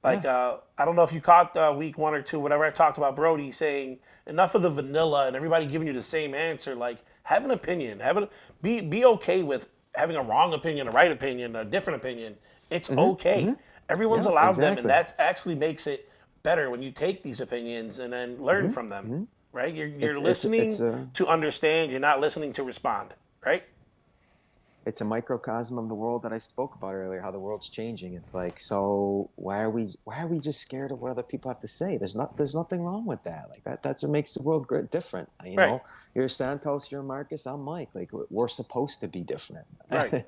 don't know if you caught week 1 or 2, whatever I talked about Brody saying enough of the vanilla and everybody giving you the same answer. Like, have an opinion. Be okay with having a wrong opinion, a right opinion, a different opinion. It's okay. Everyone's allowed them, and that actually makes it better when you take these opinions and then learn from them. Right? You're listening to understand. You're not listening to respond. Right? It's a microcosm of the world that I spoke about earlier, how the world's changing. It's like, so why are we just scared of what other people have to say? There's nothing wrong with that. Like that's what makes the world different. You know, you're Santos, you're Marcus, I'm Mike. Like we're supposed to be different. Right.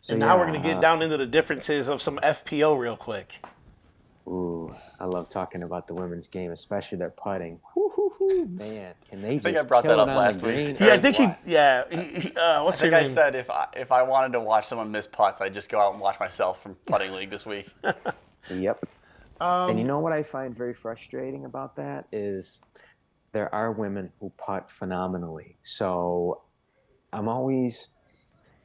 So and now we're going to get down into the differences of some FPO real quick. Ooh. Ooh, I love talking about the women's game, especially their putting. Woo, man, can they I think I just brought kill that it up on last the green? week. Yeah, I or think what? I what's her think I name? said if I wanted to watch someone miss putts, I'd just go out and watch myself from putting league this week. Yep. And you know what I find very frustrating about that is there are women who putt phenomenally. So I'm always,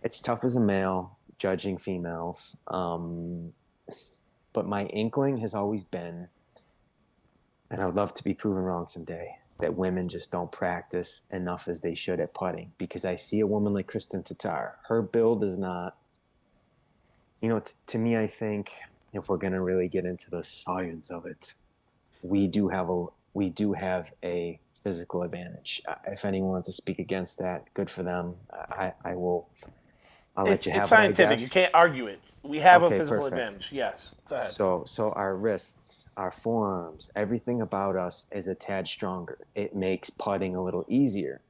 it's tough as a male judging females. But my inkling has always been, and I would love to be proven wrong someday, that women just don't practice enough as they should at putting. Because I see a woman like Kristen Tatar, her build is not, to me, I think if we're going to really get into the science of it, we do have a physical advantage. If anyone wants to speak against that, good for them. I'll let you have It's it, I scientific. You guess. can't argue it. We have a Okay, physical perfect. advantage. Yes. Go ahead. So our wrists, our forearms, everything about us is a tad stronger. It makes putting a little easier.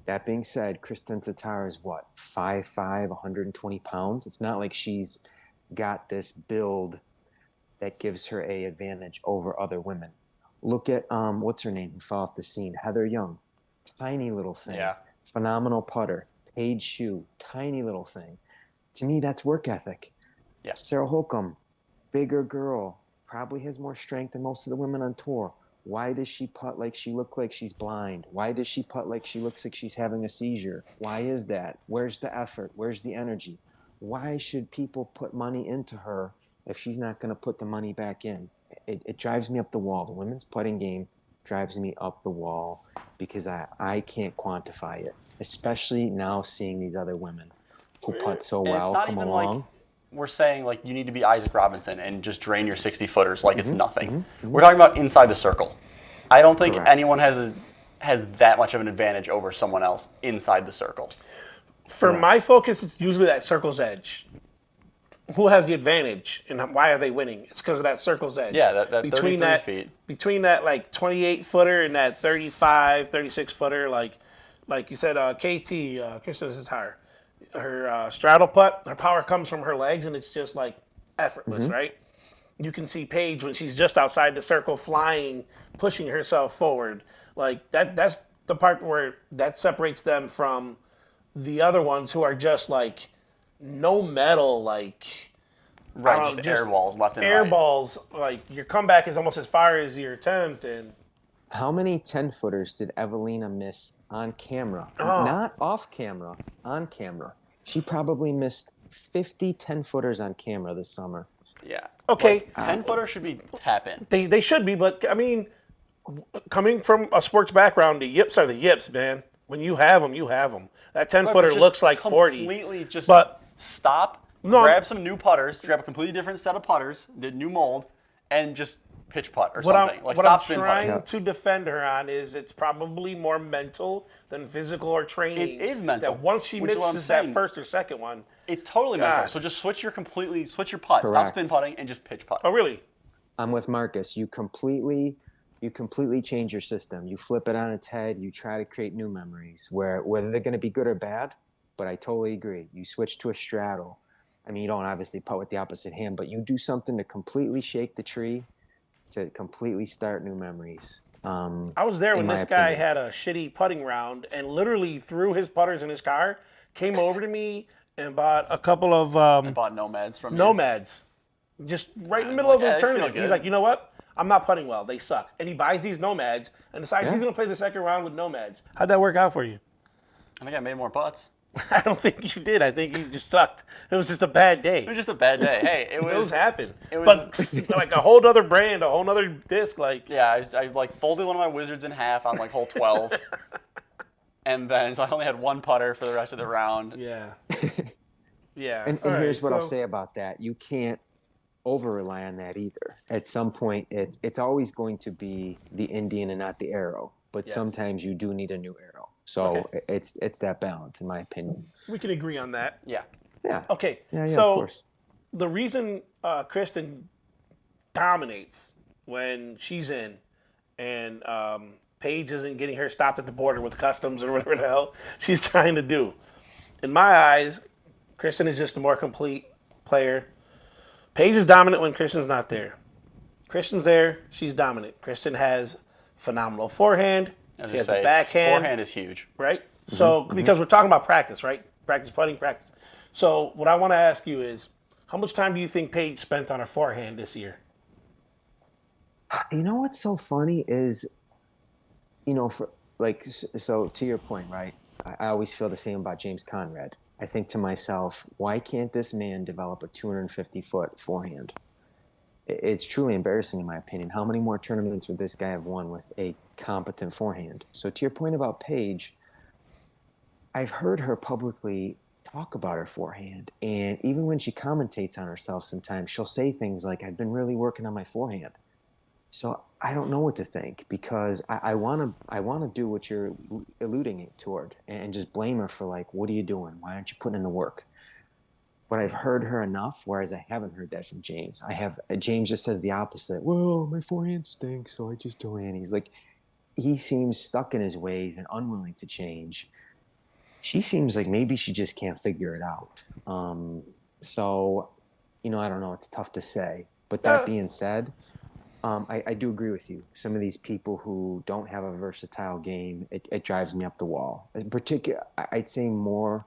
That being said, Kristen Tatar is what, 5'5", 120 pounds? It's not like she's got this build that gives her a advantage over other women. Look at what's her name who fell off the scene? Heather Young. Tiny little thing. Yeah. Phenomenal putter. Paige Shue. Tiny little thing. To me, that's work ethic. Yeah. Sarah Holcomb, bigger girl, probably has more strength than most of the women on tour. Why does she putt like she looks like she's blind? Why does she putt like she looks like she's having a seizure? Why is that? Where's the effort? Where's the energy? Why should people put money into her if she's not going to put the money back in? It drives me up the wall. The women's putting game drives me up the wall because I can't quantify it, especially now seeing these other women who putt so And it's well not come even along. like we're saying like you need to be Isaac Robinson and just drain your 60 footers like it's nothing. Mm-hmm. We're talking about inside the circle. I don't think Correct. anyone has that much of an advantage over someone else inside the circle. For Correct. my focus, it's usually that circle's edge. Who has the advantage and why are they winning? It's because of that circle's edge. Yeah, that between 33 that feet. between that like 28 footer and that 35, 36 footer, like you said, KT, Kristen Tatar, her straddle putt, her power comes from her legs and it's just like effortless, right? You can see Paige when she's just outside the circle flying, pushing herself forward. Like that's the part where that separates them from the other ones who are just like no metal, like Right, just air balls left and air right. balls. Like your comeback is almost as far as your attempt, and How many 10-footers did Evelina miss on camera? Oh. Not off camera, on camera. She probably missed 50 10-footers on camera this summer. Yeah. Okay. 10-footer should be tap in. they should be, but I mean, coming from a sports background, the yips are the yips, man. When you have them, you have them. That 10-footer Just looks like 40. Completely just But stop, No, grab some new putters, grab a completely different set of putters, the new mold, and just pitch putt or what something. I'm, Like what stop I'm spin trying putting. to defend her on is it's probably more mental than physical or training. It is mental, That once she which is what I'm misses that saying. first or second one. It's totally God. mental. So just switch your putt. Stop Correct. spin putting and just pitch putt. Oh, really? I'm with Marcus. You completely change your system. You flip it on its head. You try to create new memories where whether they're going to be good or bad. But I totally agree. You switch to a straddle. I mean, you don't obviously putt with the opposite hand, but you do something to completely shake the tree, to completely start new memories. I was there in when my this guy opinion. had a shitty putting round and literally threw his putters in his car, came over to me and bought a couple of I bought nomads from you. nomads. Just right in the middle like, of the yeah, they feel tournament. He's good. like, you know what? I'm not putting well. They suck. And he buys these nomads and decides Yeah. he's going to play the second round with nomads. How'd that work out for you? I think I made more putts. I don't think you did. I think you just sucked. It was just a bad day. It was just a bad day. Hey, it was. Those happen. it was- But like a whole other brand, a whole other disc, like Yeah, I like folded one of my wizards in half on like hole 12. And then so I only had one putter for the rest of the round. yeah. Yeah. And All here's right, what I'll so- say about that. You can't over rely on that either. At some point, it's always going to be the Indian and not the arrow. But Yes. sometimes you do need a new arrow. So Okay. it's that balance, in my opinion. We can agree on that. Yeah. Yeah. Okay. Yeah, of So course. the reason Kristen dominates when she's in and Paige isn't getting her stopped at the border with customs or whatever the hell she's trying to do. In my eyes, Kristen is just a more complete player. Paige is dominant when Kristen's not there. Kristen's there. She's dominant. Kristen has phenomenal forehand. As She I has say, the backhand. forehand is huge. Right? So, because we're talking about practice, right? Practice putting, practice. So, what I want to ask you is, how much time do you think Paige spent on her forehand this year? You know what's so funny is, for like, so to your point, right? I always feel the same about James Conrad. I think to myself, why can't this man develop a 250-foot forehand? It's truly embarrassing, in my opinion. How many more tournaments would this guy have won with a competent forehand? So, to your point about Paige, I've heard her publicly talk about her forehand. And even when she commentates on herself sometimes, she'll say things like, I've been really working on my forehand. So I don't know what to think because I wanna do what you're alluding toward and just blame her for like, what are you doing? Why aren't you putting in the work? But I've heard her enough, whereas I haven't heard that from James. James just says the opposite. Well, my forehand stinks, so I just do it. He's like, he seems stuck in his ways and unwilling to change. She seems like maybe she just can't figure it out. So, I don't know. It's tough to say. But that Uh, being said, I do agree with you. Some of these people who don't have a versatile game, it drives me up the wall. In particular, I'd say more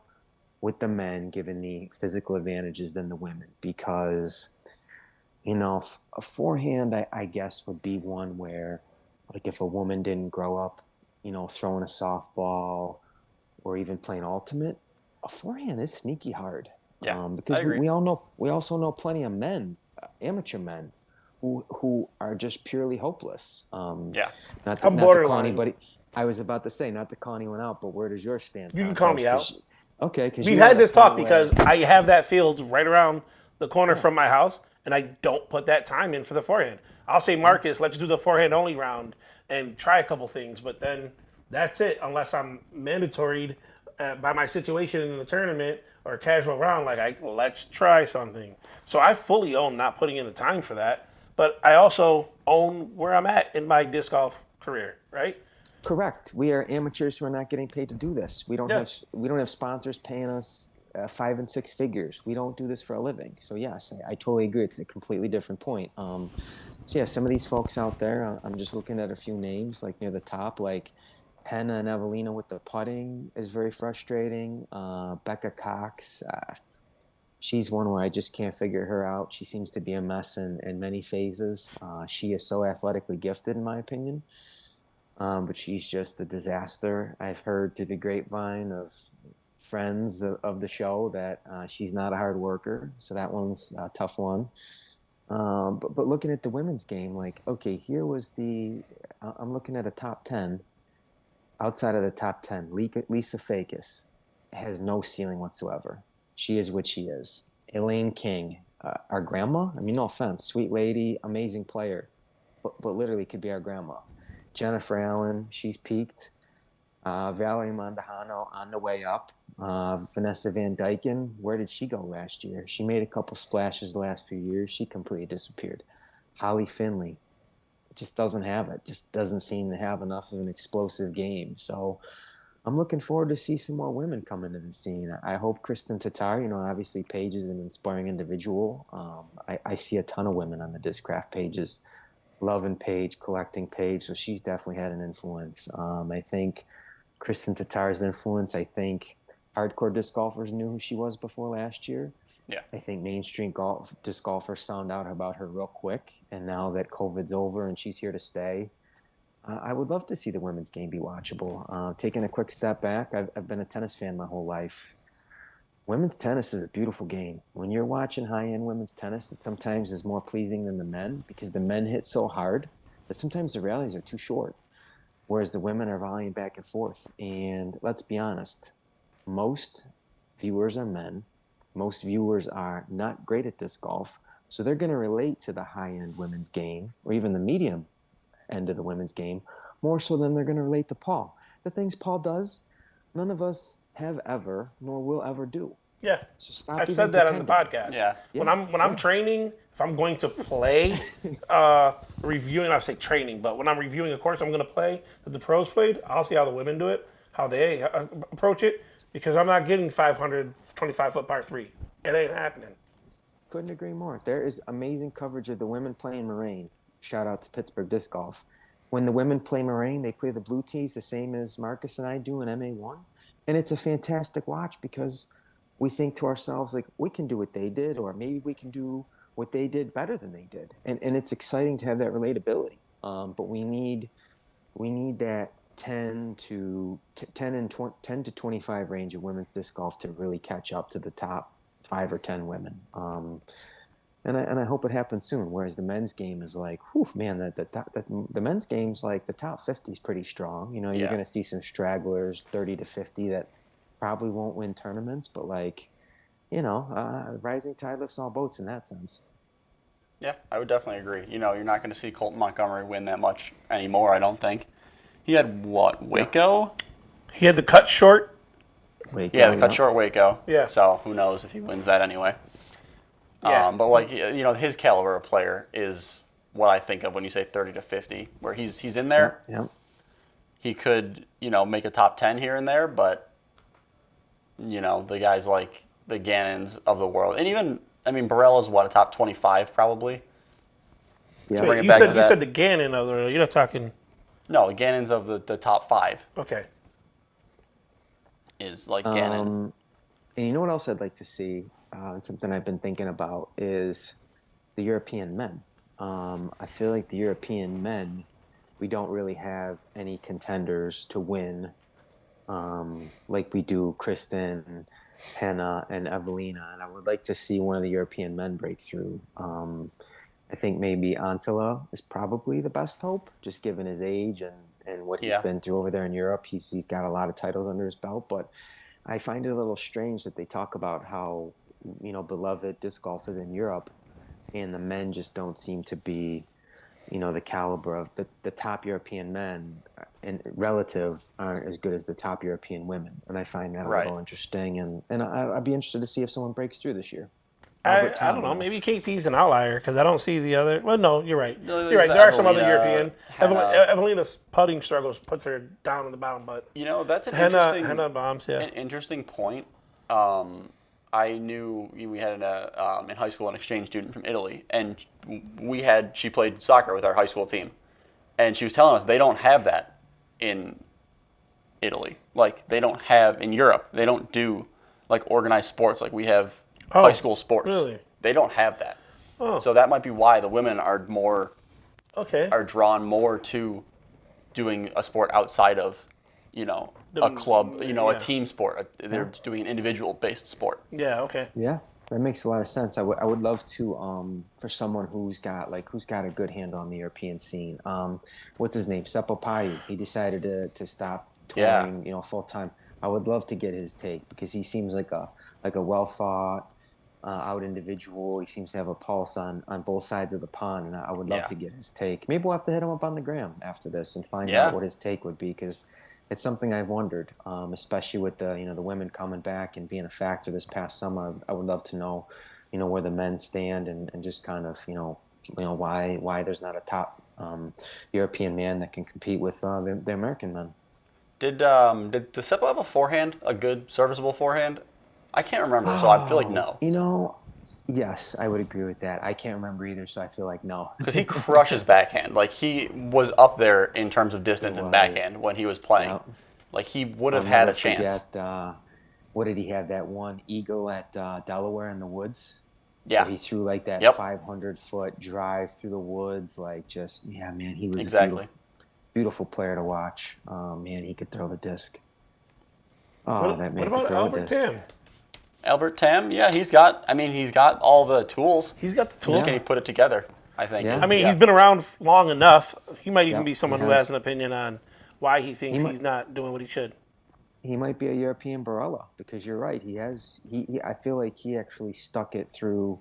with the men, given the physical advantages than the women, because a forehand, I guess, would be one where, like, if a woman didn't grow up, throwing a softball or even playing ultimate, a forehand is sneaky hard. Yeah, I Because agree. we also know plenty of men, amateur men, who are just purely hopeless. Yeah. I'm Not to call borderline. anybody. I was about to say not to call anyone out, but where does your stance You can on call those? me out. Because We've you're had at a this talk point because where I have that field right around the corner yeah, from my house, and I don't put that time in for the forehand. I'll say, yeah. Marcus, let's do the forehand only round and try a couple things, but then that's it, unless I'm mandatoried by my situation in the tournament or a casual round. Let's try something. So I fully own not putting in the time for that, but I also own where I'm at in my disc golf career, right? Correct. We are amateurs who are not getting paid to do this. Yeah. We don't have sponsors paying us 5 and 6 figures. We don't do this for a living. So yes, I totally agree. It's a completely different point. So yeah, some of these folks out there, I'm just looking at a few names like near the top, like Henna and Evelina with the putting is very frustrating. Becca Cox, she's one where I just can't figure her out. She seems to be a mess in many phases. She is so athletically gifted, in my opinion. But she's just a disaster. I've heard through the grapevine of friends of the show that she's not a hard worker, so that one's a tough one. But looking at the women's game, like okay, here was I'm looking at a top 10. Outside of the top 10, Lisa Fakis has no ceiling whatsoever. She is what she is. Elaine King, our grandma. I mean, no offense, sweet lady, amazing player, but literally could be our grandma. Jennifer Allen, she's peaked. Valerie Mondahano on the way up. Vanessa Van Dyken, where did she go last year? She made a couple splashes the last few years. She completely disappeared. Holly Finley just doesn't have it. Just doesn't seem to have enough of an explosive game. So I'm looking forward to see some more women come into the scene. I hope Kristen Tatar, obviously Paige is an inspiring individual. I see a ton of women on the Discraft pages loving Paige, collecting Paige, so she's definitely had an influence. I think Kristen Tatar's influence. I think hardcore disc golfers knew who she was before last year. Yeah. I think mainstream disc golfers found out about her real quick, and now that COVID's over and she's here to stay, I would love to see the women's game be watchable. Taking a quick step back, I've been a tennis fan my whole life. Women's tennis is a beautiful game. When you're watching high-end women's tennis, it sometimes is more pleasing than the men because the men hit so hard that sometimes the rallies are too short, whereas the women are volleying back and forth. And let's be honest, most viewers are men. Most viewers are not great at disc golf, so they're going to relate to the high-end women's game or even the medium end of the women's game more so than they're going to relate to Paul. The things Paul does, none of us have ever nor will ever do. Yeah, So stop I've even said that on the pretending. podcast. Yeah. When Yeah, I'm yeah. training, if I'm going to play, reviewing, I say training, but when I'm reviewing a course I'm going to play that the pros played, I'll see how the women do it, how they approach it, because I'm not getting 525-foot par three. It ain't happening. Couldn't agree more. There is amazing coverage of the women playing Moraine. shout out to Pittsburgh Disc Golf. When the women play Moraine, they play the blue tees the same as Marcus and I do in MA1. And it's a fantastic watch because we think to ourselves, like, we can do what they did, or maybe we can do what they did better than they did. And it's exciting to have that relatability. But we need that 10 to 25 range of women's disc golf to really catch up to the top 5 or 10 women. And I hope it happens soon. Whereas the men's game is like, whew, man, the men's game's like the top 50 is pretty strong. You know, you're going to see some stragglers, 30 to 50 that probably won't win tournaments, but like, you know, rising tide lifts all boats in that sense. Yeah, I would definitely agree. You know, you're not going to see Colton Montgomery win that much anymore, I don't think. He had what, Waco? He had the cut short. Waco, Yeah, the cut short Waco. Yeah. So who knows if he wins that anyway. Yeah. But like, you know, his caliber of player is what I think of when you say 30 to 50, where he's in there. Yep. He could, you know, make a top 10 here and there, but you know, the guys like the Gannons of the world, and even, I mean, Barella's what, a top 25 probably. Yeah. Bring it You back said to you that. said the Gannon of the. You're not talking. No, the Gannons of the top 5 Okay. is like Gannon. And you know what else I'd like to see? Something I've been thinking about is the European men. I feel like the European men, we don't really have any contenders to win like we do Kristen, Hannah, and Evelina. And I would like to see one of the European men break through. I think maybe Antela is probably the best hope, just given his age and what he's been through over there in Europe. He's got a lot of titles under his belt, but I find it a little strange that they talk about how, you know, beloved disc golf is in Europe, and the men just don't seem to be, you know, the caliber of the top European men and relative aren't as good as the top European women. And I find that a little interesting. And I'd be interested to see if someone breaks through this year. I don't know. Maybe KT's an outlier because I don't see the other. Well, no, you're right. No, You're right. there's There are some other Evelina, European. Hannah. Evelina's putting struggles puts her down on the bottom, but You know, that's an Hannah bombs. Yeah. an interesting point. I knew we had in high school an exchange student from Italy, and she played soccer with our high school team, and she was telling us they don't have that in Italy. Like they don't have in Europe. They don't do like organized sports like we have high school sports. Really? They don't have that. Oh. So that might be why the women are Okay. drawn more to doing a sport outside of, you know, a club, you know, a team sport. They're doing an individual-based sport. Yeah. Okay. Yeah, that makes a lot of sense. I would love to for someone who's got a good handle on the European scene. What's his name? Seppo Pai. He decided to stop touring, you know, full time. I would love to get his take because he seems like a well thought out individual. He seems to have a pulse on both sides of the pond, and I would love to get his take. Maybe we'll have to hit him up on the gram after this and find out what his take would be because it's something I've wondered, especially with the women coming back and being a factor this past summer. I would love to know, you know, where the men stand and just kind of, you know why there's not a top European man that can compete with the American men. Did Seppo have a forehand, a good serviceable forehand? I can't remember, so I feel like no. You know, yes, I would agree with that. I can't remember either, so I feel like no. Because he crushes backhand. Like he was up there in terms of distance and backhand when he was playing. Yep. Like he would have had a chance. Forget, what did he have? That one eagle at Delaware in the woods. Yeah. He threw like that 500-foot drive through the woods. Like just man, he was a beautiful player to watch. Man, he could throw the disc. Oh, that man what could about throw Albert a disc. Tam? Albert Tam, yeah, he's got all the tools. He's got the Just tools. can he put it together, I think. Yeah. I mean, he's been around long enough. He might even Yep, be someone he who has. has an opinion on why he thinks might- he's not doing what he should. He might be a European Barella because you're right. I feel like he actually stuck it through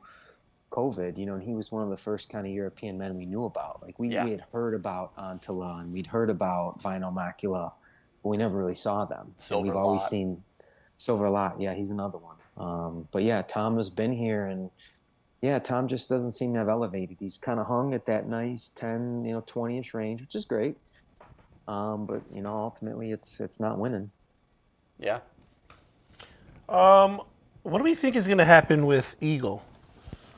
COVID, you know, and he was one of the first kind of European men we knew about. Like we had heard about Antela and we'd heard about Vinyl Macula, but we never really saw them. And we've always seen Silver Lot. Yeah, he's another one. But yeah, Tom has been here and Tom just doesn't seem to have elevated. He's kind of hung at that nice 10, 20-inch range, which is great. But ultimately it's not winning. Yeah. What do we think is going to happen with Eagle?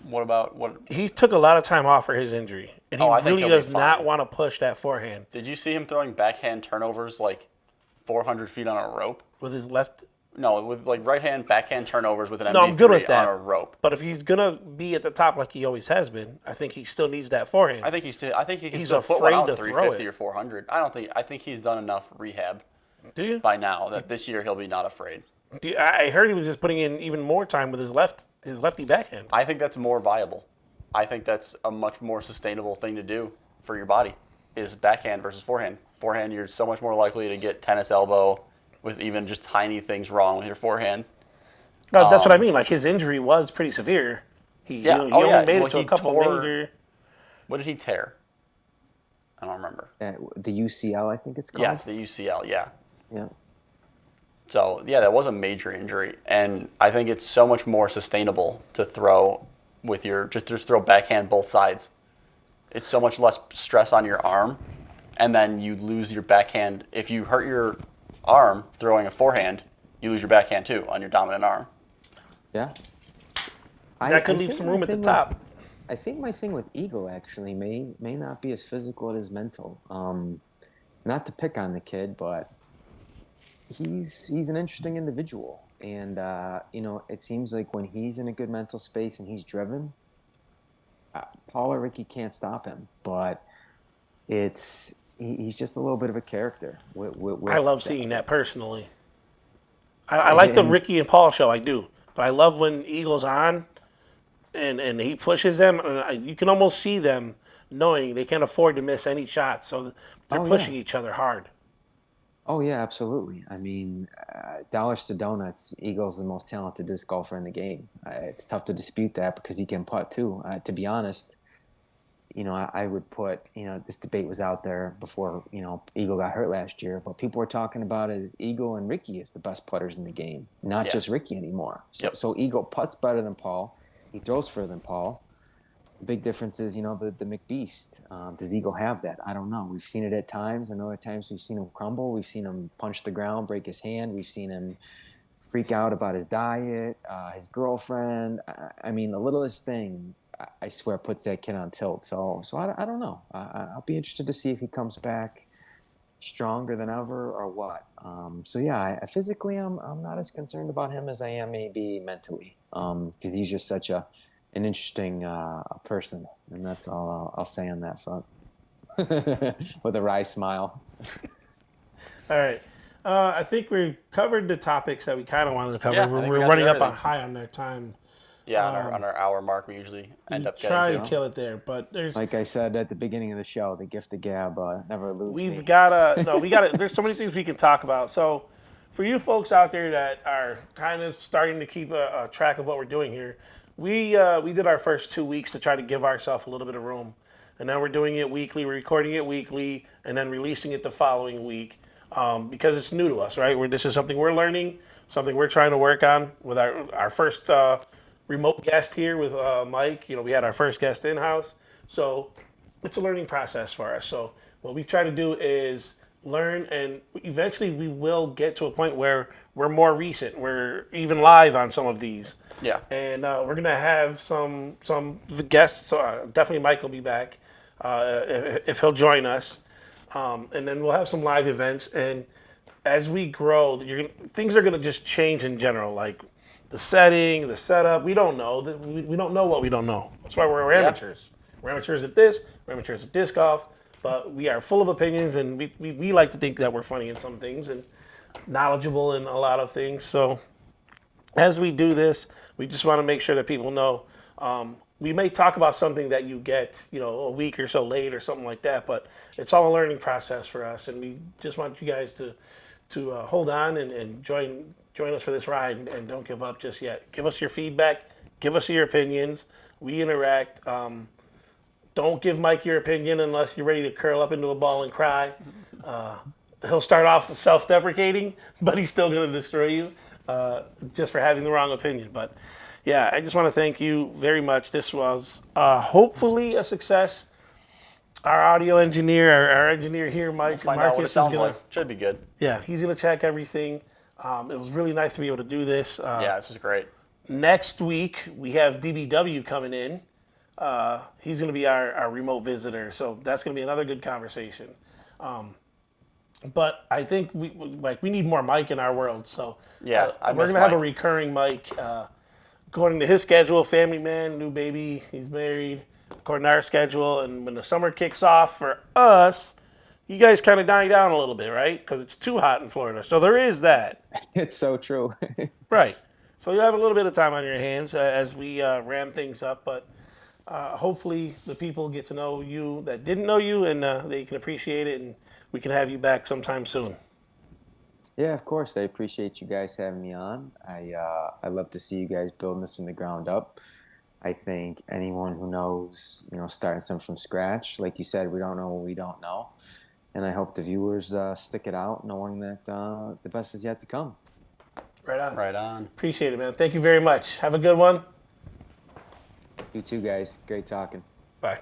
What about what? He took a lot of time off for his injury. And he I think really he'll does be not fine. want to push that forehand Did you see him throwing backhand turnovers like 400 feet on a rope? with his left. No, with like right hand backhand turnovers with an No, I'm good MD3 with on that. a rope. But if he's gonna be at the top like he always has been, I think he still needs that forehand. I think he can He's still put one afraid out to throw 350 it. or 400. I think he's done enough rehab Do you? by now that this year he'll be not afraid. I heard he was just putting in even more time with his lefty backhand. I think that's more viable. I think that's a much more sustainable thing to do for your body is backhand versus forehand. Forehand, you're so much more likely to get tennis elbow with even just tiny things wrong with your forehand. No, that's what I mean. Like his injury was pretty severe. He only made it to a couple major. What did he tear? I don't remember. The UCL, I think it's called. Yes, the UCL. Yeah. Yeah. So yeah, that was a major injury, and I think it's so much more sustainable to throw with your just throw backhand both sides. It's so much less stress on your arm, and then you lose your backhand. If you hurt your arm throwing a forehand, you lose your backhand too on your dominant arm. Yeah. That could leave some room at the top. I think my thing with Eagle actually may not be as physical as mental. Not to pick on the kid, but he's an interesting individual, and it seems like when he's in a good mental space and he's driven, Paul or Ricky can't stop him. But he's just a little bit of a character. I love seeing that personally. I like the Ricky and Paul show, I do, but I love when Eagle's on, and he pushes them, and you can almost see them knowing they can't afford to miss any shots, so they're pushing each other hard. Oh yeah, absolutely. I mean, dollars to donuts, Eagle's the most talented disc golfer in the game. It's tough to dispute that because he can putt too. To be honest, I would put, this debate was out there before, Eagle got hurt last year, but people were talking about as Eagle and Ricky as the best putters in the game, not just Ricky anymore. So Eagle putts better than Paul. He throws further than Paul. The big difference is, the McBeast. Does Eagle have that? I don't know. We've seen it at times, and other times we've seen him crumble. We've seen him punch the ground, break his hand. We've seen him freak out about his diet, his girlfriend. I mean, the littlest thing, I swear, puts that kid on tilt. So I don't know. I'll be interested to see if he comes back stronger than ever or what. Physically, I'm not as concerned about him as I am maybe mentally, because he's just such an interesting person, and that's all I'll say on that front. With a wry smile. All right. I think we covered the topics that we kind of wanted to cover. Yeah, we're running up on high on their time. Yeah, on our hour mark, we usually end up try getting to kill it there, but there's, like I said at the beginning of the show, the gift of gab never eludes me. we gotta. There's so many things we can talk about. So, for you folks out there that are kind of starting to keep a track of what we're doing here, we did our first 2 weeks to try to give ourselves a little bit of room, and now we're doing it weekly. We're recording it weekly, and then releasing it the following week because it's new to us, right? This is something we're learning, something we're trying to work on with our first. Remote guest here with Mike. We had our first guest in-house. So it's a learning process for us. So what we try to do is learn, and eventually we will get to a point where we're more recent. We're even live on some of these. Yeah. And we're going to have some guests. So definitely Mike will be back if he'll join us. And then we'll have some live events. And as we grow, things are going to just change in general. Like, the setting, the setup, we don't know. We don't know what we don't know. That's why we're amateurs. We're amateurs at this, we're amateurs at disc golf, but we are full of opinions, and we like to think that we're funny in some things and knowledgeable in a lot of things. So as we do this, we just want to make sure that people know we may talk about something that you get, a week or so late or something like that, but it's all a learning process for us, and we just want you guys to hold on and join us for this ride, and don't give up just yet. Give us your feedback. Give us your opinions. We interact. Don't give Mike your opinion unless you're ready to curl up into a ball and cry. He'll start off self-deprecating, but he's still going to destroy you just for having the wrong opinion. But, yeah, I just want to thank you very much. This was hopefully a success. Our audio engineer, our engineer here, Marcus, is going to... Should be good. Yeah, he's going to check everything. It was really nice to be able to do this. Yeah, this was great. Next week, we have DBW coming in. He's going to be our remote visitor, so that's going to be another good conversation. But I think we need more Mike in our world, so Yeah, I we're miss going to have a Mike. recurring Mike. According to his schedule, family man, new baby, he's married. According to our schedule, and when the summer kicks off for us, you guys kind of die down a little bit, right? Because it's too hot in Florida. So there is that. It's so true. Right. So you have a little bit of time on your hands as we ram things up, but hopefully the people get to know you that didn't know you, and they can appreciate it, and we can have you back sometime soon. Yeah, of course. I appreciate you guys having me on. I love to see you guys building this from the ground up. I think anyone who knows, starting something from scratch, like you said, we don't know what we don't know. And I hope the viewers stick it out, knowing that the best is yet to come. Right on. Right on. Appreciate it, man. Thank you very much. Have a good one. You too, guys. Great talking. Bye.